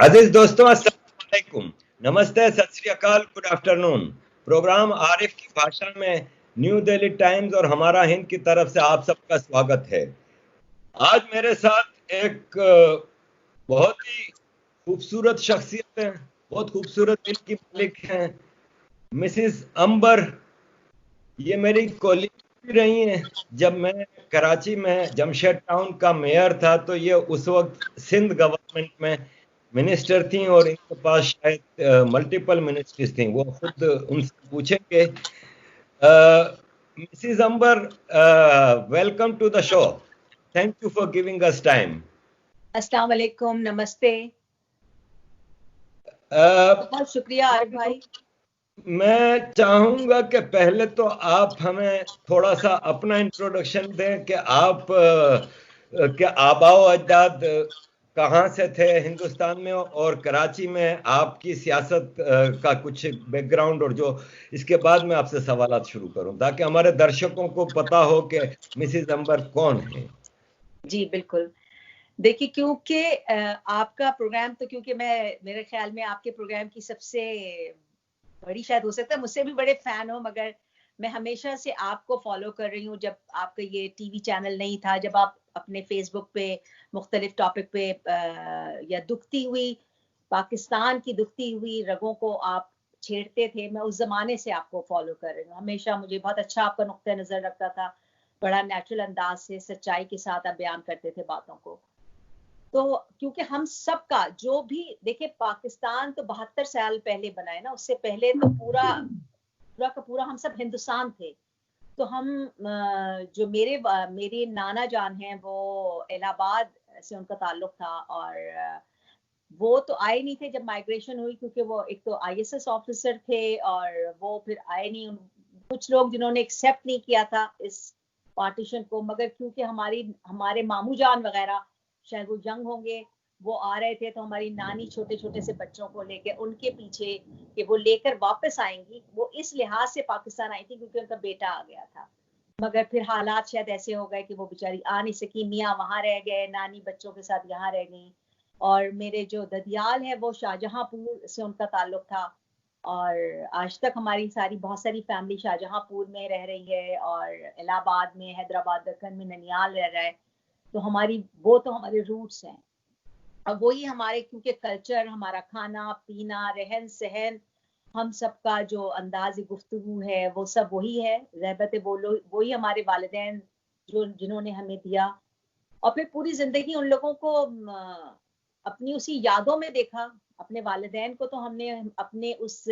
अजीज दोस्तों, अस्सलाम वालेकुम, नमस्ते, सत श्री अकाल, गुड आफ्टरनून। प्रोग्राम आरिफ की भाषा में न्यू दिल्ली टाइम्स और हमारा हिंद की तरफ से आप सबका स्वागत है। आज मेरे साथ एक बहुत ही खूबसूरत शख्सियत है, बहुत खूबसूरत दिल की मालिक हैं, मिसिस अंबर। ये मेरी कोलीग भी रही हैं। जब मैं कराची में जमशेद टाउन का मेयर था तो ये उस वक्त सिंध गवर्नमेंट में मिनिस्टर थी और इनके पास शायद मल्टीपल मिनिस्ट्रीज थी। वो खुद उनसे पूछेंगे। Mrs Amber, welcome to the show. Thank you for giving us time. अस्सलाम वालेकुम, नमस्ते। बहुत शुक्रिया आरिफ भाई। मैं चाहूंगा कि पहले तो आप हमें थोड़ा सा अपना इंट्रोडक्शन दें कि आप के आबाओ अजदाद कहाँ से थे हिंदुस्तान में, और कराची में आपकी सियासत का कुछ बैकग्राउंड, और जो इसके बाद मैं आपसे सवालात शुरू करूं ताकि हमारे दर्शकों को पता हो कि मिसिस अंबर कौन है। जी बिल्कुल। देखिए, क्योंकि आपका प्रोग्राम तो क्योंकि मैं मेरे ख्याल में आपके प्रोग्राम की सबसे बड़ी शायद हो सकता है, मुझसे भी बड़े फैन हो, मगर मैं हमेशा से आपको फॉलो कर रही हूँ। जब आपका ये टीवी चैनल नहीं था, जब आप अपने फेसबुक पे मुख्तलिफ टॉपिक पे या दुखती हुई पाकिस्तान की दुखती हुई रगों को आप छेड़ते थे, मैं उस जमाने से आपको फॉलो कर रही हूँ। हमेशा मुझे बहुत अच्छा आपका नुक्ता नजर लगता था। बड़ा नेचुरल अंदाज से सच्चाई के साथ आप बयान करते थे बातों को। तो क्योंकि हम सबका जो भी देखिए, पाकिस्तान तो 72 साल पहले बना है ना, उससे पहले तो पूरा पूरा का पूरा हम सब हिंदुस्तान थे। तो हम जो मेरे नाना जान हैं वो इलाहाबाद से उनका ताल्लुक था, और वो तो आए नहीं थे जब माइग्रेशन हुई, क्योंकि वो एक तो आईएसएस ऑफिसर थे और वो फिर आए नहीं। कुछ लोग जिन्होंने एक्सेप्ट नहीं किया था इस पार्टीशन को, मगर क्योंकि हमारे मामू जान वगैरह शायद वो यंग होंगे, वो आ रहे थे, तो हमारी नानी छोटे छोटे से बच्चों को लेके उनके पीछे कि वो लेकर वापस आएंगी, वो इस लिहाज से पाकिस्तान आई थी क्योंकि उनका बेटा आ गया था। मगर फिर हालात शायद ऐसे हो गए कि वो बेचारी आ नहीं सकी, मियाँ वहां रह गए, नानी बच्चों के साथ यहाँ रह गई। और मेरे जो ददियाल है वो शाहजहांपुर से उनका ताल्लुक था, और आज तक हमारी बहुत सारी फैमिली शाहजहांपुर में रह रही है, और इलाहाबाद में, हैदराबाद, दक्कन में ननियाल रह रहा है। तो हमारे रूट्स हैं। अब वही हमारे, क्योंकि कल्चर, हमारा खाना पीना, रहन सहन, हम सबका जो अंदाज गुफ्तगू है वो सब वही है। रहबत बोलो वही हमारे वालिदैन जिन्होंने हमें दिया। और फिर पूरी जिंदगी उन लोगों को अपनी उसी यादों में देखा। अपने वालिदैन को तो हमने अपने उस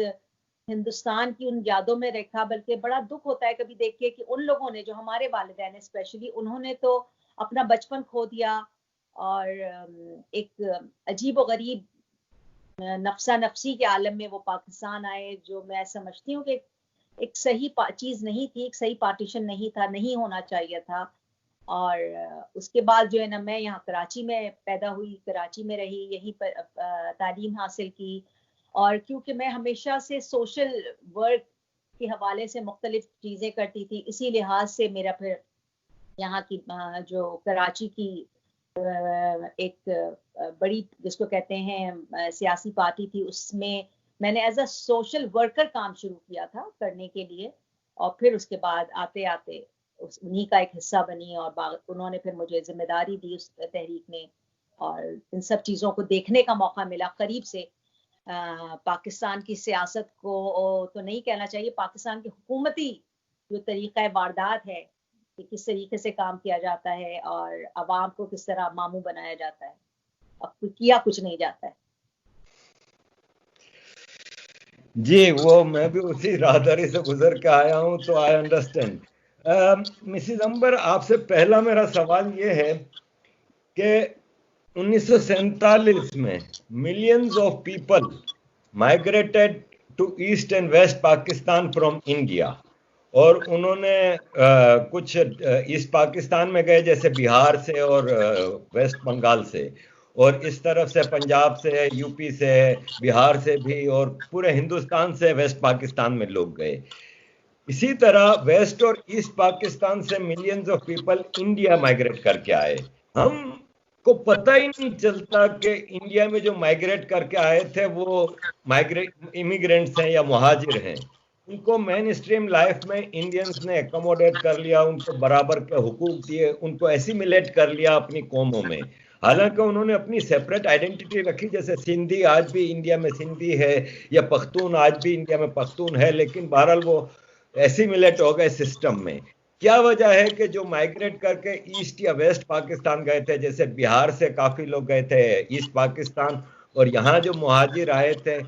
हिंदुस्तान की उन यादों में रखा, बल्कि बड़ा दुख होता है कभी देख के कि उन लोगों ने, जो हमारे वालिदैन स्पेशली, उन्होंने तो अपना बचपन खो दिया, और एक अजीब व गरीब नफसा नफसी के आलम में वो पाकिस्तान आए, जो मैं समझती हूँ कि एक सही चीज नहीं थी, एक सही पार्टीशन नहीं था, नहीं होना चाहिए था। और उसके बाद जो है ना, मैं यहाँ कराची में पैदा हुई, कराची में रही, यहीं पर तालीम हासिल की। और क्योंकि मैं हमेशा से सोशल वर्क के हवाले से मुख्तलिफ चीज़ें करती थी, इसी लिहाज से मेरा फिर यहाँ की जो कराची की एक बड़ी, जिसको कहते हैं सियासी पार्टी थी, उसमें मैंने एज अ सोशल वर्कर काम शुरू किया था करने के लिए। और फिर उसके बाद आते आते उन्हीं का एक हिस्सा बनी, और उन्होंने फिर मुझे जिम्मेदारी दी उस तहरीक ने, और इन सब चीज़ों को देखने का मौका मिला करीब से। पाकिस्तान की सियासत को तो नहीं कहना चाहिए, पाकिस्तान की हुकूमती जो तरीका वारदात है कि किस तरीके से काम किया जाता है और अवाम को किस तरह मामू बनाया जाता है, अब किया कुछ नहीं जाता है। जी, वो मैं भी उसी राहदारी से गुजर के आया हूं, तो आई अंडरस्टैंड। मिसिस अंबर, आपसे पहला मेरा सवाल ये है कि 1947 में millions of people migrated to east and west Pakistan from India, और उन्होंने कुछ ईस्ट पाकिस्तान में गए, जैसे बिहार से और वेस्ट बंगाल से, और इस तरफ से पंजाब से, यूपी से, बिहार से भी, और पूरे हिंदुस्तान से वेस्ट पाकिस्तान में लोग गए। इसी तरह वेस्ट और ईस्ट पाकिस्तान से millions of people India migrate करके आए। हम को पता ही नहीं चलता कि इंडिया में जो माइग्रेट करके आए थे वो माइग्रेट इमिग्रेंट्स हैं या मुहाजिर हैं। उनको मेन स्ट्रीम लाइफ में इंडियंस ने एकोमोडेट कर लिया, उनको बराबर के हुकूक दिए, उनको एसिमिलेट कर लिया अपनी कौमों में। हालांकि उन्होंने अपनी सेपरेट आइडेंटिटी रखी, जैसे सिंधी आज भी इंडिया में सिंधी है या पख्तून आज भी इंडिया में पख्तून है, लेकिन बहरहाल वो एसिमिलेट हो गए सिस्टम में। क्या वजह है कि जो माइग्रेट करके ईस्ट या वेस्ट पाकिस्तान गए थे, जैसे बिहार से काफी लोग गए थे ईस्ट पाकिस्तान, और यहाँ जो मुहाजिर आए थे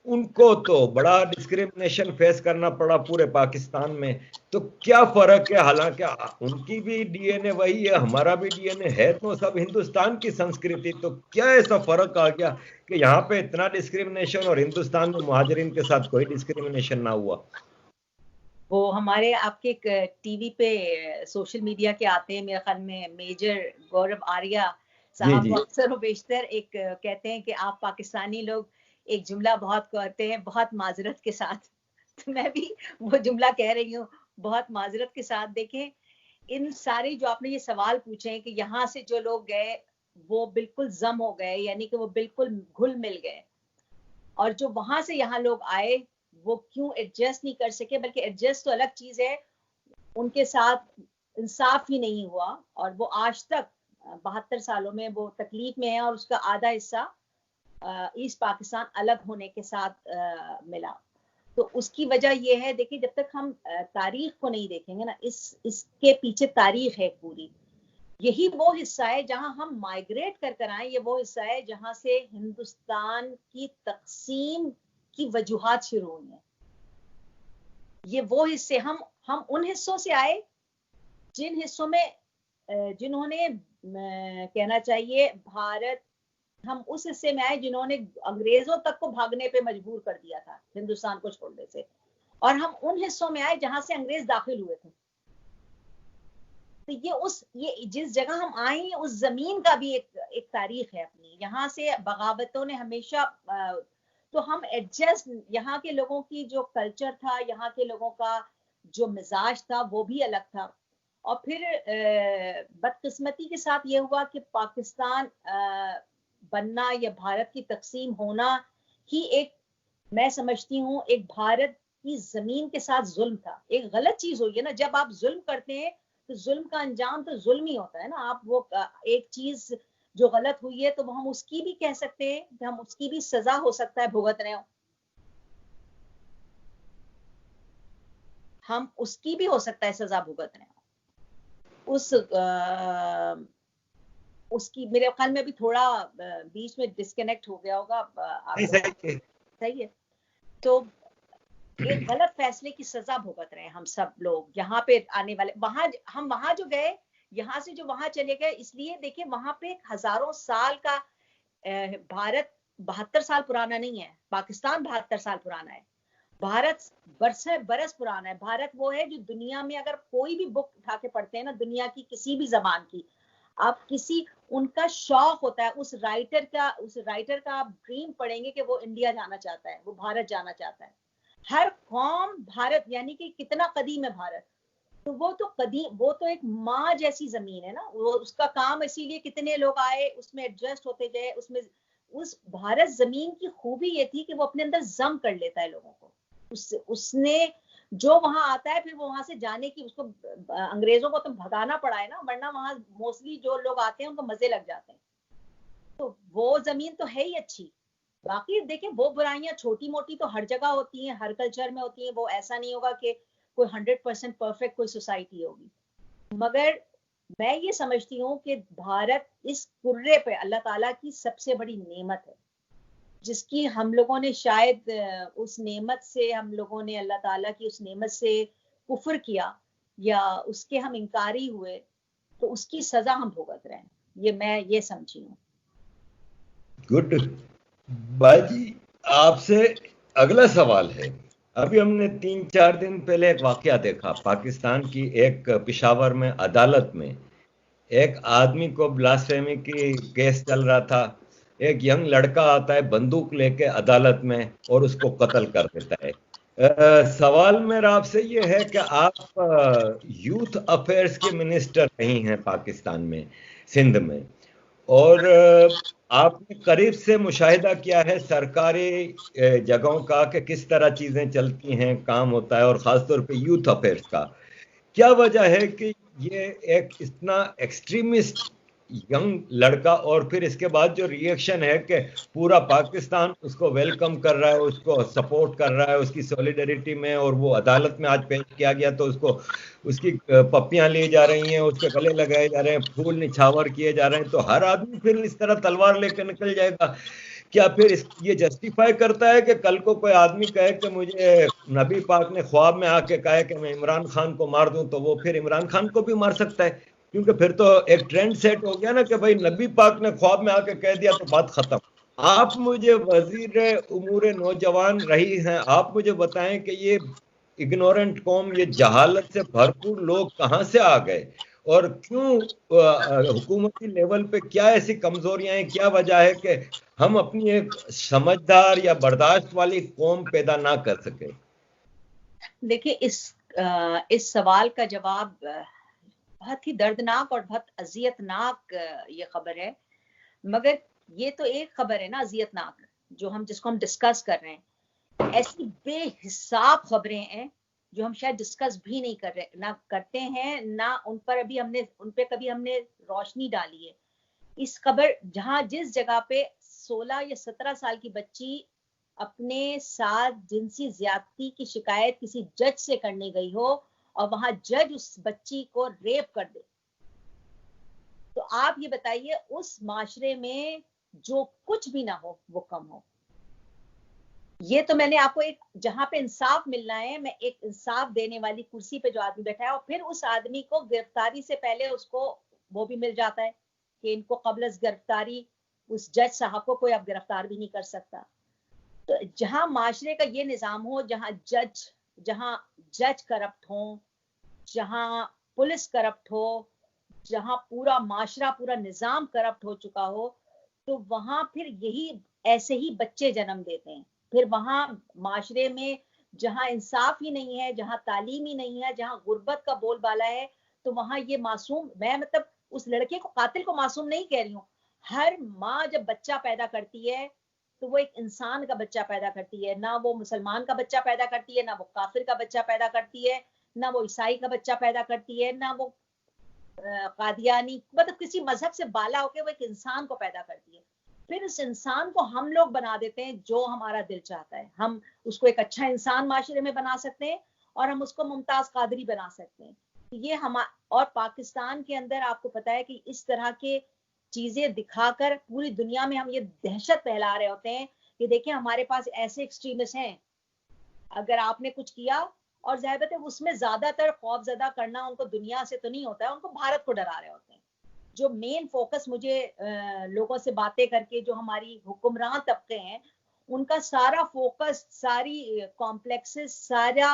उनको तो बड़ा डिस्क्रिमिनेशन फेस करना पड़ा पूरे पाकिस्तान में। तो क्या फर्क है, हालांकि उनकी भी डीएनए वही है, हमारा भी डीएनए है, तो सब हिंदुस्तान की संस्कृति, तो क्या ऐसा फर्क आ गया कि यहाँ पे इतना डिस्क्रिमिनेशन और हिंदुस्तान में मुहाजिरिन के साथ कोई डिस्क्रिमिनेशन ना हुआ? वो हमारे आपके टीवी पे सोशल मीडिया के आते हैं, मेरे ख्याल में मेजर गौरव आर्या साहब वो अक्सर व बेशतर एक कहते हैं कि आप पाकिस्तानी लोग एक जुमला बहुत कहते हैं, बहुत माजरत के साथ। तो मैं भी वो जुमला कह रही हूँ, बहुत माजरत के साथ। देखें, इन सारे जो आपने ये सवाल पूछे हैं कि यहाँ से जो लोग गए वो बिल्कुल जम हो गए, यानी कि वो बिल्कुल घुल मिल गए, और जो वहां से यहाँ लोग आए वो क्यों एडजस्ट नहीं कर सके, बल्कि एडजस्ट तो अलग चीज है, उनके साथ इंसाफ ही नहीं हुआ, और वो आज तक 72 सालों में वो तकलीफ में है, और उसका आधा हिस्सा ईस्ट पाकिस्तान अलग होने के साथ मिला। तो उसकी वजह ये है, देखिए, जब तक हम तारीख को नहीं देखेंगे ना, इसके पीछे तारीख है पूरी। यही वो हिस्सा है जहां हम माइग्रेट कर कर आए, ये वो हिस्सा है जहां से हिंदुस्तान की तकसीम की वजूहात शुरू हुई हैं। ये वो हिस्से, हम उन हिस्सों से आए जिन हिस्सों में जिन्होंने कहना चाहिए भारत, हम उस हिस्से में आए जिन्होंने अंग्रेजों तक को भागने पे मजबूर कर दिया था हिंदुस्तान को छोड़ने से, और हम उन हिस्सों में आए जहां से अंग्रेज दाखिल हुए थे। तो ये जिस जगह हम आए उस जमीन का भी एक तारीख है अपनी। यहाँ से बगावतों ने हमेशा तो हम एडजस्ट, यहाँ के लोगों की जो कल्चर था, यहाँ के लोगों का जो मिजाज था वो भी अलग था। और फिर बदकिस्मती के साथ ये हुआ कि पाकिस्तान बनना या भारत की तकसीम होना ही एक, मैं समझती हूँ, एक भारत की जमीन के साथ जुल्म था। एक गलत चीज हुई है ना, जब आप जुल्म करते हैं तो जुल्म का अंजाम तो जुल्म ही होता है ना। आप वो एक चीज जो गलत हुई है तो वो हम उसकी भी कह सकते हैं कि हम उसकी भी सजा हो सकता है भुगत रहे हो, हम उसकी भी हो सकता है सजा भुगत रहे हो। उसकी मेरे ख्याल में अभी थोड़ा बीच में डिस्कनेक्ट हो गया होगा। सही है। तो एक गलत फैसले की सजा भुगत रहे हैं हम सब लोग यहाँ पे आने वाले। हम वहां जो गए, यहाँ से जो वहां चले गए, इसलिए देखिए वहां पे हजारों साल का भारत 72 साल पुराना नहीं है, पाकिस्तान 72 साल पुराना है। भारत बरस पुराना है। भारत वो है जो दुनिया में अगर कोई भी बुक उठा के पढ़ते हैं ना, दुनिया की किसी भी जबान की, आप किसी उनका शौक होता है उस राइटर का आप ड्रीम पढ़ेंगे कि वो इंडिया जाना चाहता है, वो भारत जाना चाहता है। हर कौम भारत, यानी कि कितना कदीम है भारत। तो वो तो एक माँ जैसी जमीन है ना, वो उसका काम, इसीलिए कितने लोग आए उसमें एडजस्ट होते गए। उसमें उस भारत जमीन की खूबी ये थी कि वो अपने अंदर जम कर लेता है लोगों को। उसने जो वहां आता है, फिर वो वहां से जाने की, उसको अंग्रेजों को तो भगाना पड़ा है ना, वरना वहां मोस्टली जो लोग आते हैं उनको मजे लग जाते हैं। तो वो जमीन तो है ही अच्छी। बाकी देखिए, वो बुराइयां छोटी मोटी तो हर जगह होती हैं, हर कल्चर में होती हैं। वो ऐसा नहीं होगा कि कोई 100% परफेक्ट कोई सोसाइटी होगी। मगर मैं ये समझती हूँ कि भारत इस कुर्रे पे अल्लाह ताला की सबसे बड़ी नेमत है, जिसकी हम लोगों ने शायद उस नेमत से, हम लोगों ने अल्लाह ताला की उस नेमत से कुफर किया या उसके हम इनकारी हुए, तो उसकी सजा हम भुगत रहे हैं। मैं ये समझी हूँ। गुड बाजी, आपसे अगला सवाल है। अभी हमने 3-4 दिन पहले एक वाकया देखा पाकिस्तान की, एक पेशावर में अदालत में एक आदमी को ब्लास्फेमी की केस चल रहा था। एक यंग लड़का आता है बंदूक लेके अदालत में और उसको कत्ल कर देता है। सवाल मेरा आपसे ये है कि आप यूथ अफेयर्स के मिनिस्टर नहीं हैं पाकिस्तान में, सिंध में, और आपने करीब से मुशाहिदा किया है सरकारी जगहों का कि किस तरह चीजें चलती हैं, काम होता है, और खासतौर पे यूथ अफेयर्स का। क्या वजह है कि ये एक इतना एक्सट्रीमिस्ट यंग लड़का, और फिर इसके बाद जो रिएक्शन है कि पूरा पाकिस्तान उसको वेलकम कर रहा है, उसको सपोर्ट कर रहा है उसकी सॉलिडरिटी में, और वो अदालत में आज पेश किया गया तो उसको उसकी पप्पियां ली जा रही हैं, उसके गले लगाए जा रहे हैं, फूल निछावर किए जा रहे हैं, तो हर आदमी फिर इस तरह तलवार लेकर निकल जाएगा। क्या फिर ये जस्टिफाई करता है कि कल को कोई आदमी कहे कि मुझे नबी पाक ने ख्वाब में आके कहा है कि मैं इमरान खान को मार दूं, तो वो फिर इमरान खान को भी मार सकता है? क्योंकि फिर तो एक ट्रेंड सेट हो गया ना कि भाई नबी पाक ने ख्वाब में आके कह दिया तो बात खत्म। आप मुझे वजीर उमूर नौजवान रही हैं, आप मुझे बताएं कि ये इग्नोरेंट कौम, ये जहालत से भरपूर लोग कहां से आ गए, और क्यों हुकूमती लेवल पे क्या ऐसी कमजोरियां हैं, क्या वजह है कि हम अपनी एक समझदार या बर्दाश्त वाली कौम पैदा ना कर सके? देखिए, इस सवाल का जवाब बहुत ही दर्दनाक और बहुत अजियतनाक ये खबर है। मगर ये तो एक खबर है ना अजियतनाक, जो हम जिसको हम डिस्कस कर रहे हैं। ऐसी बेहिसाब खबरें हैं जो हम शायद डिस्कस भी नहीं कर रहे, ना करते हैं, ना उन पे कभी हमने रोशनी डाली है। इस खबर जहां जिस जगह पे 16 या 17 साल की बच्ची अपने साथ जिनसी ज्यादती की शिकायत किसी जज से करने गई हो, और वहां जज उस बच्ची को रेप कर दे, तो आप ये बताइए उस माशरे में जो कुछ भी ना हो वो कम हो। ये तो मैंने आपको एक, जहां पे इंसाफ मिलना है, मैं एक इंसाफ देने वाली कुर्सी पे जो आदमी बैठा है, और फिर उस आदमी को गिरफ्तारी से पहले उसको वो भी मिल जाता है कि इनको कब्ल गिरफ्तारी उस जज साहब को कोई अब गिरफ्तार भी नहीं कर सकता। तो जहां माशरे का ये निजाम हो, जहां जज करप्ट हो, जहां पुलिस करप्ट हो, जहां पूरा माशरा, पूरा निजाम करप्ट हो चुका हो, तो वहां फिर यही ऐसे ही बच्चे जन्म देते हैं। फिर वहां माशरे में जहां इंसाफ ही नहीं है, जहां तालीम ही नहीं है, जहां गुर्बत का बोलबाला है, तो वहां ये मासूम, मैं मतलब उस लड़के को, कातिल को मासूम नहीं कह रही हूँ। हर माँ जब बच्चा पैदा करती है तो वो एक इंसान का बच्चा पैदा करती है, ना वो मुसलमान का बच्चा पैदा करती है, ना वो काफिर का बच्चा पैदा करती है, ना वो ईसाई का बच्चा पैदा करती है, ना वो कादियानी, मतलब किसी मजहब से बाला होकर वो एक इंसान को पैदा करती है। फिर उस इंसान को हम लोग बना देते हैं जो हमारा दिल चाहता है। हम उसको एक अच्छा इंसान माशरे में बना सकते हैं, और हम उसको मुमताज कादरी बना सकते हैं। ये हम, और पाकिस्तान के अंदर आपको पता है कि इस तरह के चीजें दिखाकर पूरी दुनिया में हम ये दहशत फैला रहे होते हैं कि देखिए हमारे पास ऐसे एक्सट्रीमिस्ट हैं, अगर आपने कुछ किया, और जाहिर बात है उसमें ज्यादातर खौफजदा करना उनको दुनिया से तो नहीं होता है, उनको भारत को डरा रहे होते हैं। जो मेन फोकस मुझे लोगों से बातें करके, जो हमारी हुक्मरान तबके हैं, उनका सारा फोकस, सारी कॉम्प्लेक्सेस, सारा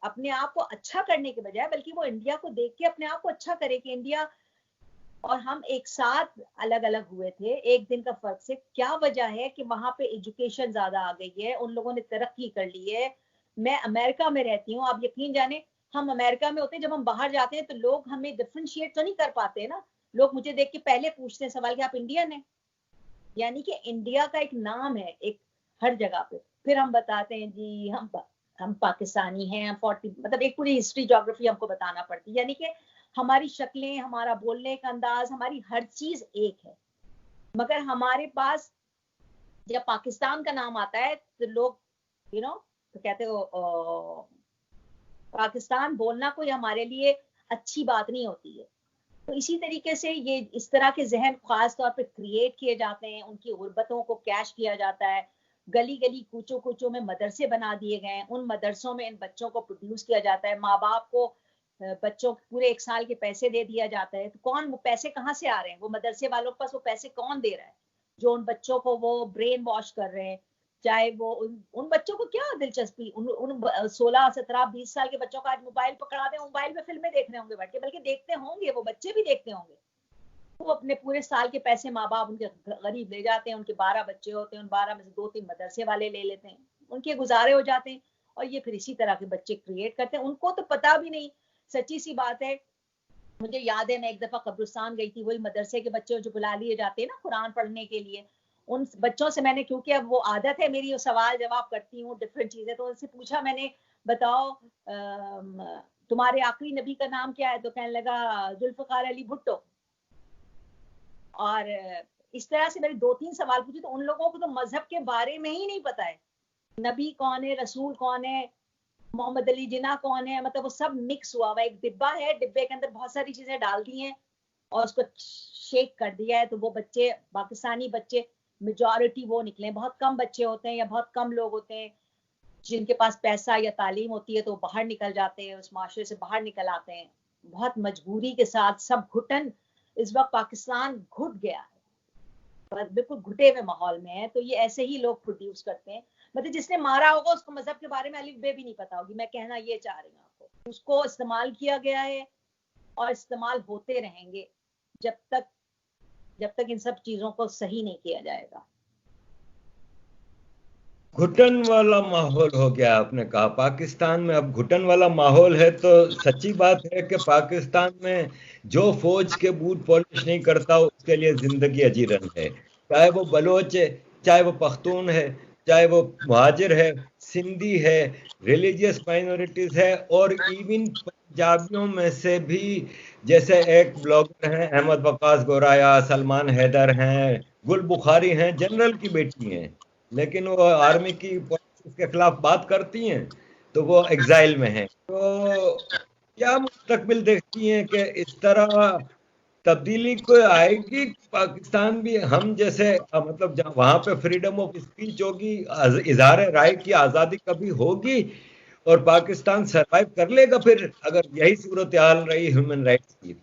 अपने आप को अच्छा करने के बजाय, बल्कि वो इंडिया को देख के अपने आप को अच्छा करे कि इंडिया और हम एक साथ अलग अलग हुए थे एक दिन का फर्क से। क्या वजह है कि वहां पे एजुकेशन ज्यादा आ गई है, उन लोगों ने तरक्की कर ली है। मैं अमेरिका में रहती हूँ, आप यकीन जाने, हम अमेरिका में होते हैं, जब हम बाहर जाते हैं तो लोग हमें डिफ्रेंशिएट तो नहीं कर पाते ना। लोग मुझे देख के पहले पूछते हैं सवाल कि आप इंडियन है, यानी कि इंडिया का एक नाम है एक हर जगह पे। फिर हम बताते हैं जी हम पाकिस्तानी हैं, हम 40, मतलब एक पूरी हिस्ट्री ज्योग्राफी हमको बताना पड़ती है। यानी कि हमारी शक्लें, हमारा बोलने का अंदाज, हमारी हर चीज एक है। मगर हमारे पास जब पाकिस्तान का नाम आता है तो लोग तो कहते हो पाकिस्तान बोलना कोई हमारे लिए अच्छी बात नहीं होती है। तो इसी तरीके से ये इस तरह के जहन खास तौर पे क्रिएट किए जाते हैं, उनकी गुर्बतों को कैश किया जाता है। गली गली कूचों कूचों में मदरसे बना दिए गए हैं, उन मदरसों में इन बच्चों को प्रोड्यूस किया जाता है। माँ बाप को बच्चों पूरे 1 साल के पैसे दे दिया जाता है। तो कौन, वो पैसे कहाँ से आ रहे हैं? वो मदरसे वालों के पास वो पैसे कौन दे रहा है जो उन बच्चों को वो ब्रेन वॉश कर रहे हैं? चाहे वो उन बच्चों को क्या दिलचस्पी, उन 16 17 20 साल के बच्चों का आज मोबाइल पकड़ा दे, मोबाइल पे फिल्में देख रहे होंगे बैठ के, बल्कि देखते होंगे, वो बच्चे भी देखते होंगे। वो अपने पूरे साल के पैसे माँ बाप उनके गरीब ले जाते हैं, उनके 12 बच्चे होते हैं, उन 12 में से 2-3 मदरसे वाले ले लेते हैं, उनके गुजारे हो जाते हैं। और ये फिर इसी तरह के बच्चे क्रिएट करते हैं, उनको तो पता भी नहीं। सच्ची सी बात है, मुझे याद है मैं एक दफा कब्रिस्तान गई थी, वही मदरसे के बच्चे जो बुला लिए जाते हैं ना कुरान पढ़ने के लिए, उन बच्चों से मैंने, क्योंकि अब वो आदत है मेरी, सवाल जवाब करती हूँ डिफरेंट चीजें, तो उनसे पूछा मैंने, बताओ तुम्हारे आखिरी नबी का नाम क्या है? तो कहने लगा जुल्फकार अली भुट्टो। और इस तरह से मेरे 2-3 सवाल पूछे, तो उन लोगों को तो मजहब के बारे में ही नहीं पता है, नबी कौन है, रसूल कौन है, मोहम्मद अली जिन्ना कौन है, मतलब वो सब मिक्स हुआ हुआ। एक डिब्बा है, डिब्बे के अंदर बहुत सारी चीजें डाल दी हैं और उसको शेक कर दिया है, तो वो बच्चे, पाकिस्तानी बच्चे मेजॉरिटी वो निकले। बहुत कम बच्चे होते हैं या बहुत कम लोग होते हैं जिनके पास पैसा या तालीम होती है, तो बाहर निकल जाते हैं, उस माशरे से बाहर निकल आते हैं बहुत मजबूरी के साथ। सब घुटन, इस वक्त पाकिस्तान घुट गया है, बिल्कुल घुटे हुए माहौल में है। तो ये ऐसे ही लोग प्रोड्यूस करते हैं। मतलब जिसने मारा होगा उसको मजहब के बारे में अलिफ बे भी नहीं पता होगी, मैं कहना ये चाह रही हूँ आपको। उसको इस्तेमाल किया गया है और इस्तेमाल होते रहेंगे जब तक इन सब चीजों को सही नहीं किया जाएगा। घुटन वाला माहौल हो गया, आपने कहा पाकिस्तान में अब घुटन वाला माहौल है, तो सच्ची बात है कि पाकिस्तान में जो फौज के बूट पॉलिश नहीं करता उसके लिए जिंदगी अजीरन है। चाहे वो बलोच है, चाहे वो पख्तून है, चाहे वो मुहाजिर है, सिंधी है, रिलीजियस माइनॉरिटीज है, और इवन पंजाबियों में से भी, जैसे एक ब्लॉगर हैं अहमद वकास गोराया, सलमान हैदर हैं, गुल बुखारी हैं, जनरल की बेटी हैं, लेकिन वो आर्मी की पॉलिसीज के खिलाफ बात करती हैं तो वो एग्जाइल में हैं। तो क्या मुस्तकबिल देखती हैं कि इस तरह तब्दीली को आएगी पाकिस्तान भी हम जैसे, मतलब जहाँ वहां पे फ्रीडम ऑफ स्पीच होगी, इजहार राय की आजादी कभी होगी, और पाकिस्तान सरवाइव कर लेगा फिर अगर यही सूरत हाल रही ह्यूमन राइट्स की?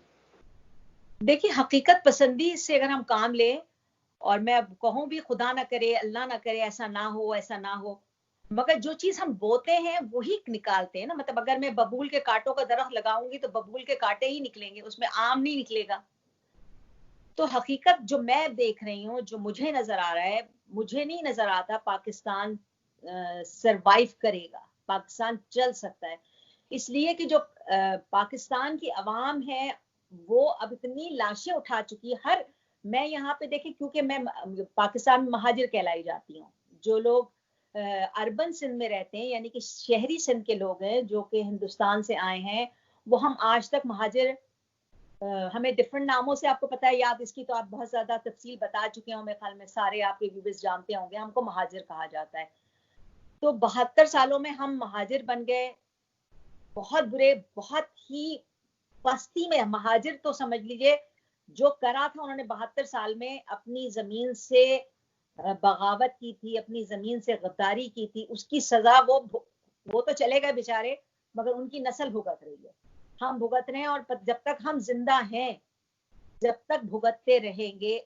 देखिए, हकीकत पसंदी से अगर हम काम लें, और मैं अब कहूँ भी खुदा ना करे, अल्लाह ना करे, ऐसा ना हो, ऐसा ना हो, मगर जो चीज हम बोते हैं वही निकालते हैं ना। मतलब अगर मैं बबूल के कांटों का दरख्त लगाऊंगी तो बबूल के कांटे ही निकलेंगे, उसमें आम नहीं निकलेगा। तो हकीकत जो मैं देख रही हूँ, जो मुझे नजर आ रहा है, मुझे नहीं नजर आता पाकिस्तान सरवाइव करेगा, पाकिस्तान चल सकता है। इसलिए कि जो पाकिस्तान की अवाम है वो अब इतनी लाशें उठा चुकी है। हर, मैं यहाँ पे देखे, क्योंकि मैं पाकिस्तान में महाजिर कहलाई जाती हूँ, जो लोग अर्बन सिंध में रहते हैं, यानी कि शहरी सिंध के लोग हैं जो कि हिंदुस्तान से आए हैं, वो हम आज तक महाजिर, हमें डिफरेंट नामों से, आपको पता है, याद इसकी तो आप बहुत ज्यादा तफसील बता चुके हैं, मेरे ख्याल में सारे आपके व्यूअर्स जानते होंगे, हमको महाजिर कहा जाता है। तो 72 सालों में हम महाजिर बन गए, बहुत बुरे, बहुत ही पस्ती में। महाजिर तो समझ लीजिए जो करा था उन्होंने 72 साल में, अपनी जमीन से बगावत की थी, अपनी जमीन से गद्दारी की थी, उसकी सजा वो तो चले गए बेचारे, मगर उनकी नस्ल भुगत रही है, हम भुगत रहे हैं, और जब तक हम जिंदा हैं, जब तक भुगतते रहेंगे।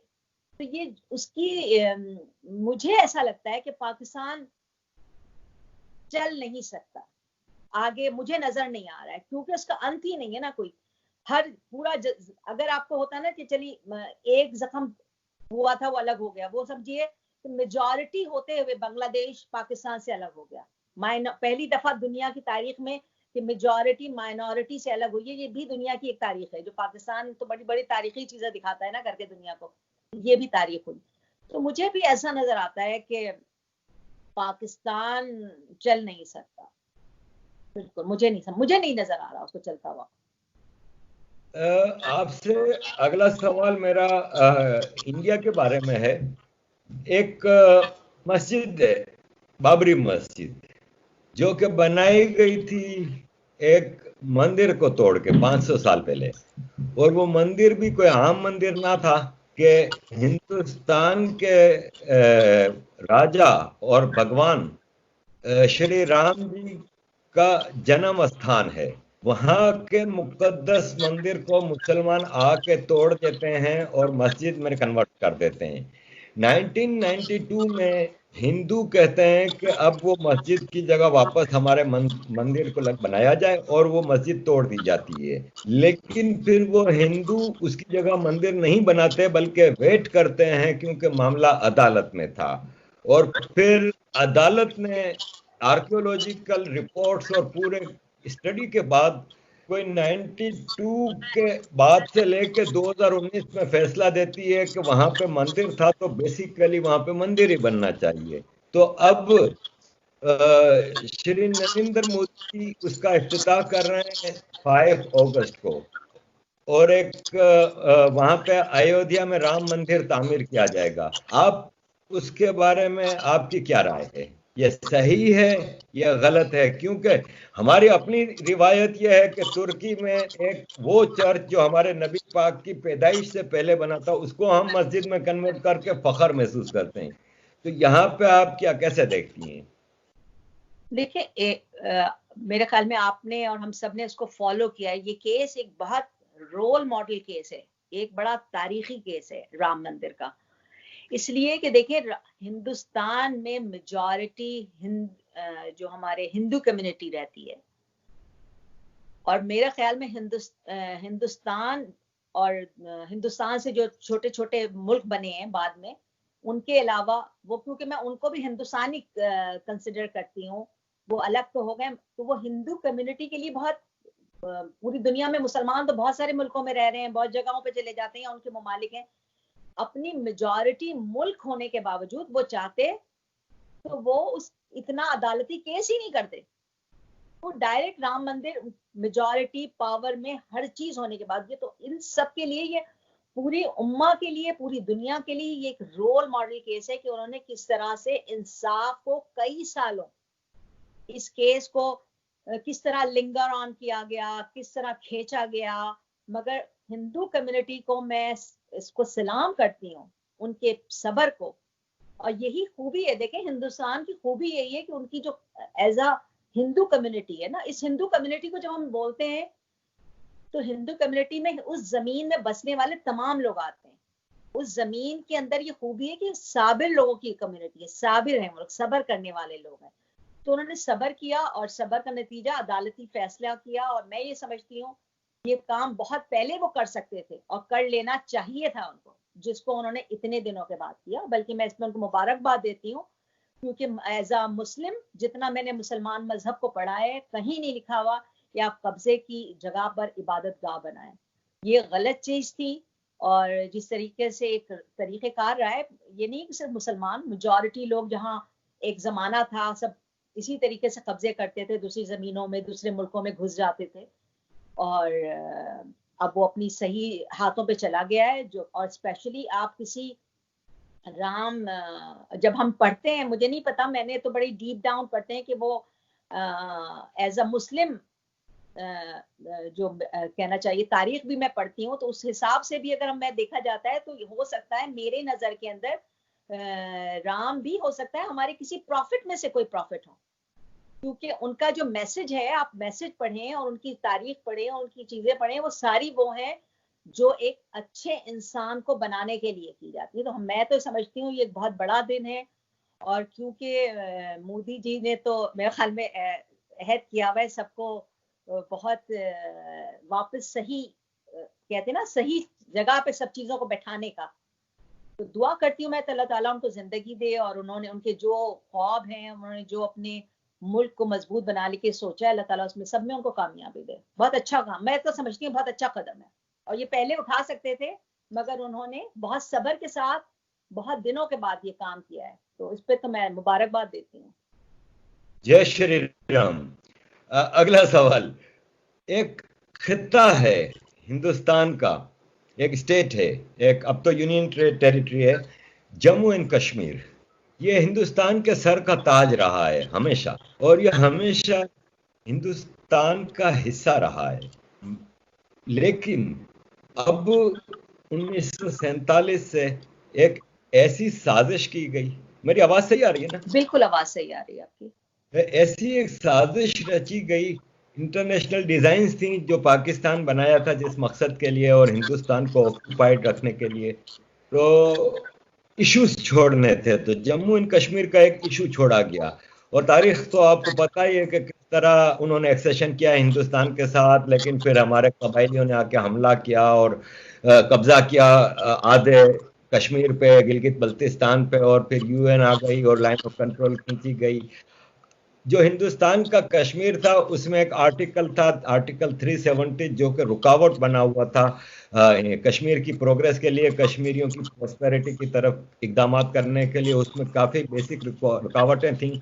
तो ये उसकी, मुझे ऐसा लगता है कि पाकिस्तान चल नहीं सकता आगे, मुझे नजर नहीं आ रहा है, क्योंकि उसका अंत ही नहीं है ना कोई। हर पूरा अगर आपको होता ना कि चलिए एक जख्म हुआ था वो अलग हो गया, वो समझिए कि मेजॉरिटी होते हुए बांग्लादेश पाकिस्तान से अलग हो गया। पहली दफा दुनिया की तारीख में कि मेजॉरिटी माइनॉरिटी से अलग हुई है, ये भी दुनिया की एक तारीख है। जो पाकिस्तान तो बड़ी बड़ी तारीखी चीजें दिखाता है ना करके दुनिया को, ये भी तारीख हुई। तो मुझे भी ऐसा नजर आता है कि पाकिस्तान चल नहीं सकता, बिल्कुल मुझे नहीं नजर आ रहा उसको चलता हुआ। आपसे अगला सवाल मेरा इंडिया के बारे में है। एक मस्जिद है, बाबरी मस्जिद, जो कि बनाई गई थी एक मंदिर को तोड़ के 500 साल पहले, और वो मंदिर भी कोई आम मंदिर ना था, कि हिंदुस्तान के राजा और भगवान श्री राम जी का जन्म स्थान है। वहां के मुकद्दस मंदिर को मुसलमान आके तोड़ देते हैं और मस्जिद में कन्वर्ट कर देते हैं। 1992 में हिंदू कहते हैं कि अब वो मस्जिद की जगह वापस हमारे मंदिर को बनाया जाए, और वो मस्जिद तोड़ दी जाती है। लेकिन फिर वो हिंदू उसकी जगह मंदिर नहीं बनाते, बल्कि वेट करते हैं, क्योंकि मामला अदालत में था। और फिर अदालत ने आर्कियोलॉजिकल रिपोर्ट्स और पूरे स्टडी के बाद कोई 92 के बाद से लेके 2019 में फैसला देती है कि वहां पे मंदिर था तो बेसिकली वहां पे मंदिर ही बनना चाहिए। तो अब श्री नरेंद्र मोदी उसका इफ्तिताह कर रहे हैं 5 अगस्त को, और एक वहां पे अयोध्या में राम मंदिर तामीर किया जाएगा। आप उसके बारे में आपकी क्या राय है? ये सही है या गलत है? क्योंकि हमारी अपनी रिवायत यह है कि तुर्की में एक वो चर्च जो हमारे नबी पाक की पैदाइश से पहले बना था, उसको हम मस्जिद में कन्वर्ट करके फख्र महसूस करते हैं। तो यहाँ पे आप क्या कैसे देखती हैं? देखिए, मेरे ख्याल में आपने और हम सब ने इसको फॉलो किया है। ये केस एक बहुत रोल मॉडल केस है, एक बड़ा तारीखी केस है राम मंदिर का। इसलिए कि देखिए, हिंदुस्तान में मेजॉरिटी जो हमारे हिंदू कम्युनिटी रहती है, और मेरे ख्याल में हिंदुस्तान और हिंदुस्तान से जो छोटे छोटे मुल्क बने हैं बाद में, उनके अलावा वो, क्योंकि मैं उनको भी हिंदुस्तानी कंसिडर करती हूँ, वो अलग तो हो गए, तो वो हिंदू कम्युनिटी के लिए बहुत, पूरी दुनिया में मुसलमान तो बहुत सारे मुल्कों में रह रहे हैं, बहुत जगहों पे चले जाते हैं, उनके ममालिक हैं। अपनी मेजॉरिटी मुल्क होने के बावजूद वो चाहते तो वो उस इतना अदालती केस ही नहीं करते, वो डायरेक्ट राम मंदिर, मेजॉरिटी पावर में हर चीज होने के बाद, ये तो इन सब के लिए, ये पूरी उम्मा के लिए, पूरी दुनिया के लिए ये एक रोल मॉडल केस है कि उन्होंने किस तरह से इंसाफ को कई सालों, इस केस को किस तरह लिंगर ऑन किया गया, किस तरह खींचा गया। मगर हिंदू कम्युनिटी को मैं इसको सलाम करती हूँ, उनके सब्र को। और यही खूबी है, देखें, हिंदुस्तान की खूबी यही है कि उनकी जो एज अ हिंदू कम्युनिटी है ना, इस हिंदू कम्युनिटी को जब हम बोलते हैं तो हिंदू कम्युनिटी में उस जमीन में बसने वाले तमाम लोग आते हैं। उस जमीन के अंदर ये खूबी है कि साबिर लोगों की कम्युनिटी है, साबिर है वो लोग, सब्र करने वाले लोग हैं। तो उन्होंने सब्र किया और सब्र का नतीजा अदालती फैसला किया। और मैं ये समझती हूँ ये काम बहुत पहले वो कर सकते थे और कर लेना चाहिए था उनको, जिसको उन्होंने इतने दिनों के बाद किया। बल्कि मैं इसमें उनको मुबारकबाद देती हूँ, क्योंकि एज अ मुस्लिम, जितना मैंने मुसलमान मजहब को पढ़ा है, कहीं नहीं लिखा हुआ कि आप कब्जे की जगह पर इबादत गाह बनाएं। ये गलत चीज थी। और जिस तरीके से एक तरीक़ेकार रहा है, ये नहीं कि सिर्फ मुसलमान, मेजॉरिटी लोग, जहाँ एक जमाना था सब इसी तरीके से कब्जे करते थे, दूसरी जमीनों में, दूसरे मुल्कों में घुस जाते थे, और अब वो अपनी सही हाथों पे चला गया है। जो, और स्पेशली आप किसी राम, जब हम पढ़ते हैं, मुझे नहीं पता, मैंने तो बड़ी डीप डाउन पढ़ते हैं कि वो एज अ मुस्लिम, जो कहना चाहिए, तारीख भी मैं पढ़ती हूँ, तो उस हिसाब से भी अगर मैं देखा जाता है तो हो सकता है मेरे नजर के अंदर राम भी हो सकता है हमारे किसी प्रॉफिट में से कोई प्रॉफिट हो, क्योंकि उनका जो मैसेज है, आप मैसेज पढ़ें और उनकी तारीख पढ़ें और उनकी चीजें पढ़ें, वो सारी वो हैं जो एक अच्छे इंसान को बनाने के लिए की जाती है। तो मैं तो समझती हूँ ये एक बहुत बड़ा दिन है। और क्योंकि मोदी जी ने तो मेरे ख्याल में अहद किया हुआ है सबको बहुत वापस सही, कहते हैं ना, सही जगह पे सब चीजों को बैठाने का। तो दुआ करती हूँ मैं, अल्लाह ताला उनको जिंदगी दे, और उन्होंने उनके जो ख्वाब हैं, उन्होंने जो अपने मुल्क को मजबूत बनाने की सोचा है, अल्लाह ताला उसमें सब में उनको कामयाबी दे। बहुत अच्छा काम, मैं तो समझती हूँ बहुत अच्छा कदम है, और ये पहले उठा सकते थे, मगर उन्होंने बहुत सब्र के साथ बहुत दिनों के बाद ये काम किया है, तो इस पे तो मैं मुबारकबाद देती हूँ। जय श्री राम। अगला सवाल, एक खित्ता है हिंदुस्तान का, एक स्टेट है, एक अब तो यूनियन टेरिटरी है, जम्मू एंड कश्मीर। ये हिंदुस्तान के सर का ताज रहा है हमेशा, और ये हमेशा हिंदुस्तान का हिस्सा रहा है। लेकिन अब 1947 से एक ऐसी साजिश की गई, मेरी आवाज सही आ रही है ना? बिल्कुल आवाज सही आ रही है आपकी। ऐसी एक साजिश रची गई, इंटरनेशनल डिजाइन थी जो पाकिस्तान बनाया था जिस मकसद के लिए, और हिंदुस्तान को ऑक्युपाइड रखने के लिए, तो इश्यूज छोड़ने थे, तो जम्मू एंड कश्मीर का एक इशू छोड़ा गया। और तारीख तो आपको पता ही है कि किस तरह उन्होंने एक्सेशन किया हिंदुस्तान के साथ, लेकिन फिर हमारे कबायलियों ने आके हमला किया और कब्जा किया आधे कश्मीर पे, गिलगित बल्तिस्तान पे, और फिर यूएन आ गई और लाइन ऑफ कंट्रोल खींची गई। जो हिंदुस्तान का कश्मीर था उसमें एक आर्टिकल था, आर्टिकल 370, जो कि रुकावट बना हुआ था कश्मीर की प्रोग्रेस के लिए, कश्मीरियों की प्रॉस्पेरिटी की तरफ इकदाम करने के लिए। उसमें काफी बेसिक रुकावटें थीं।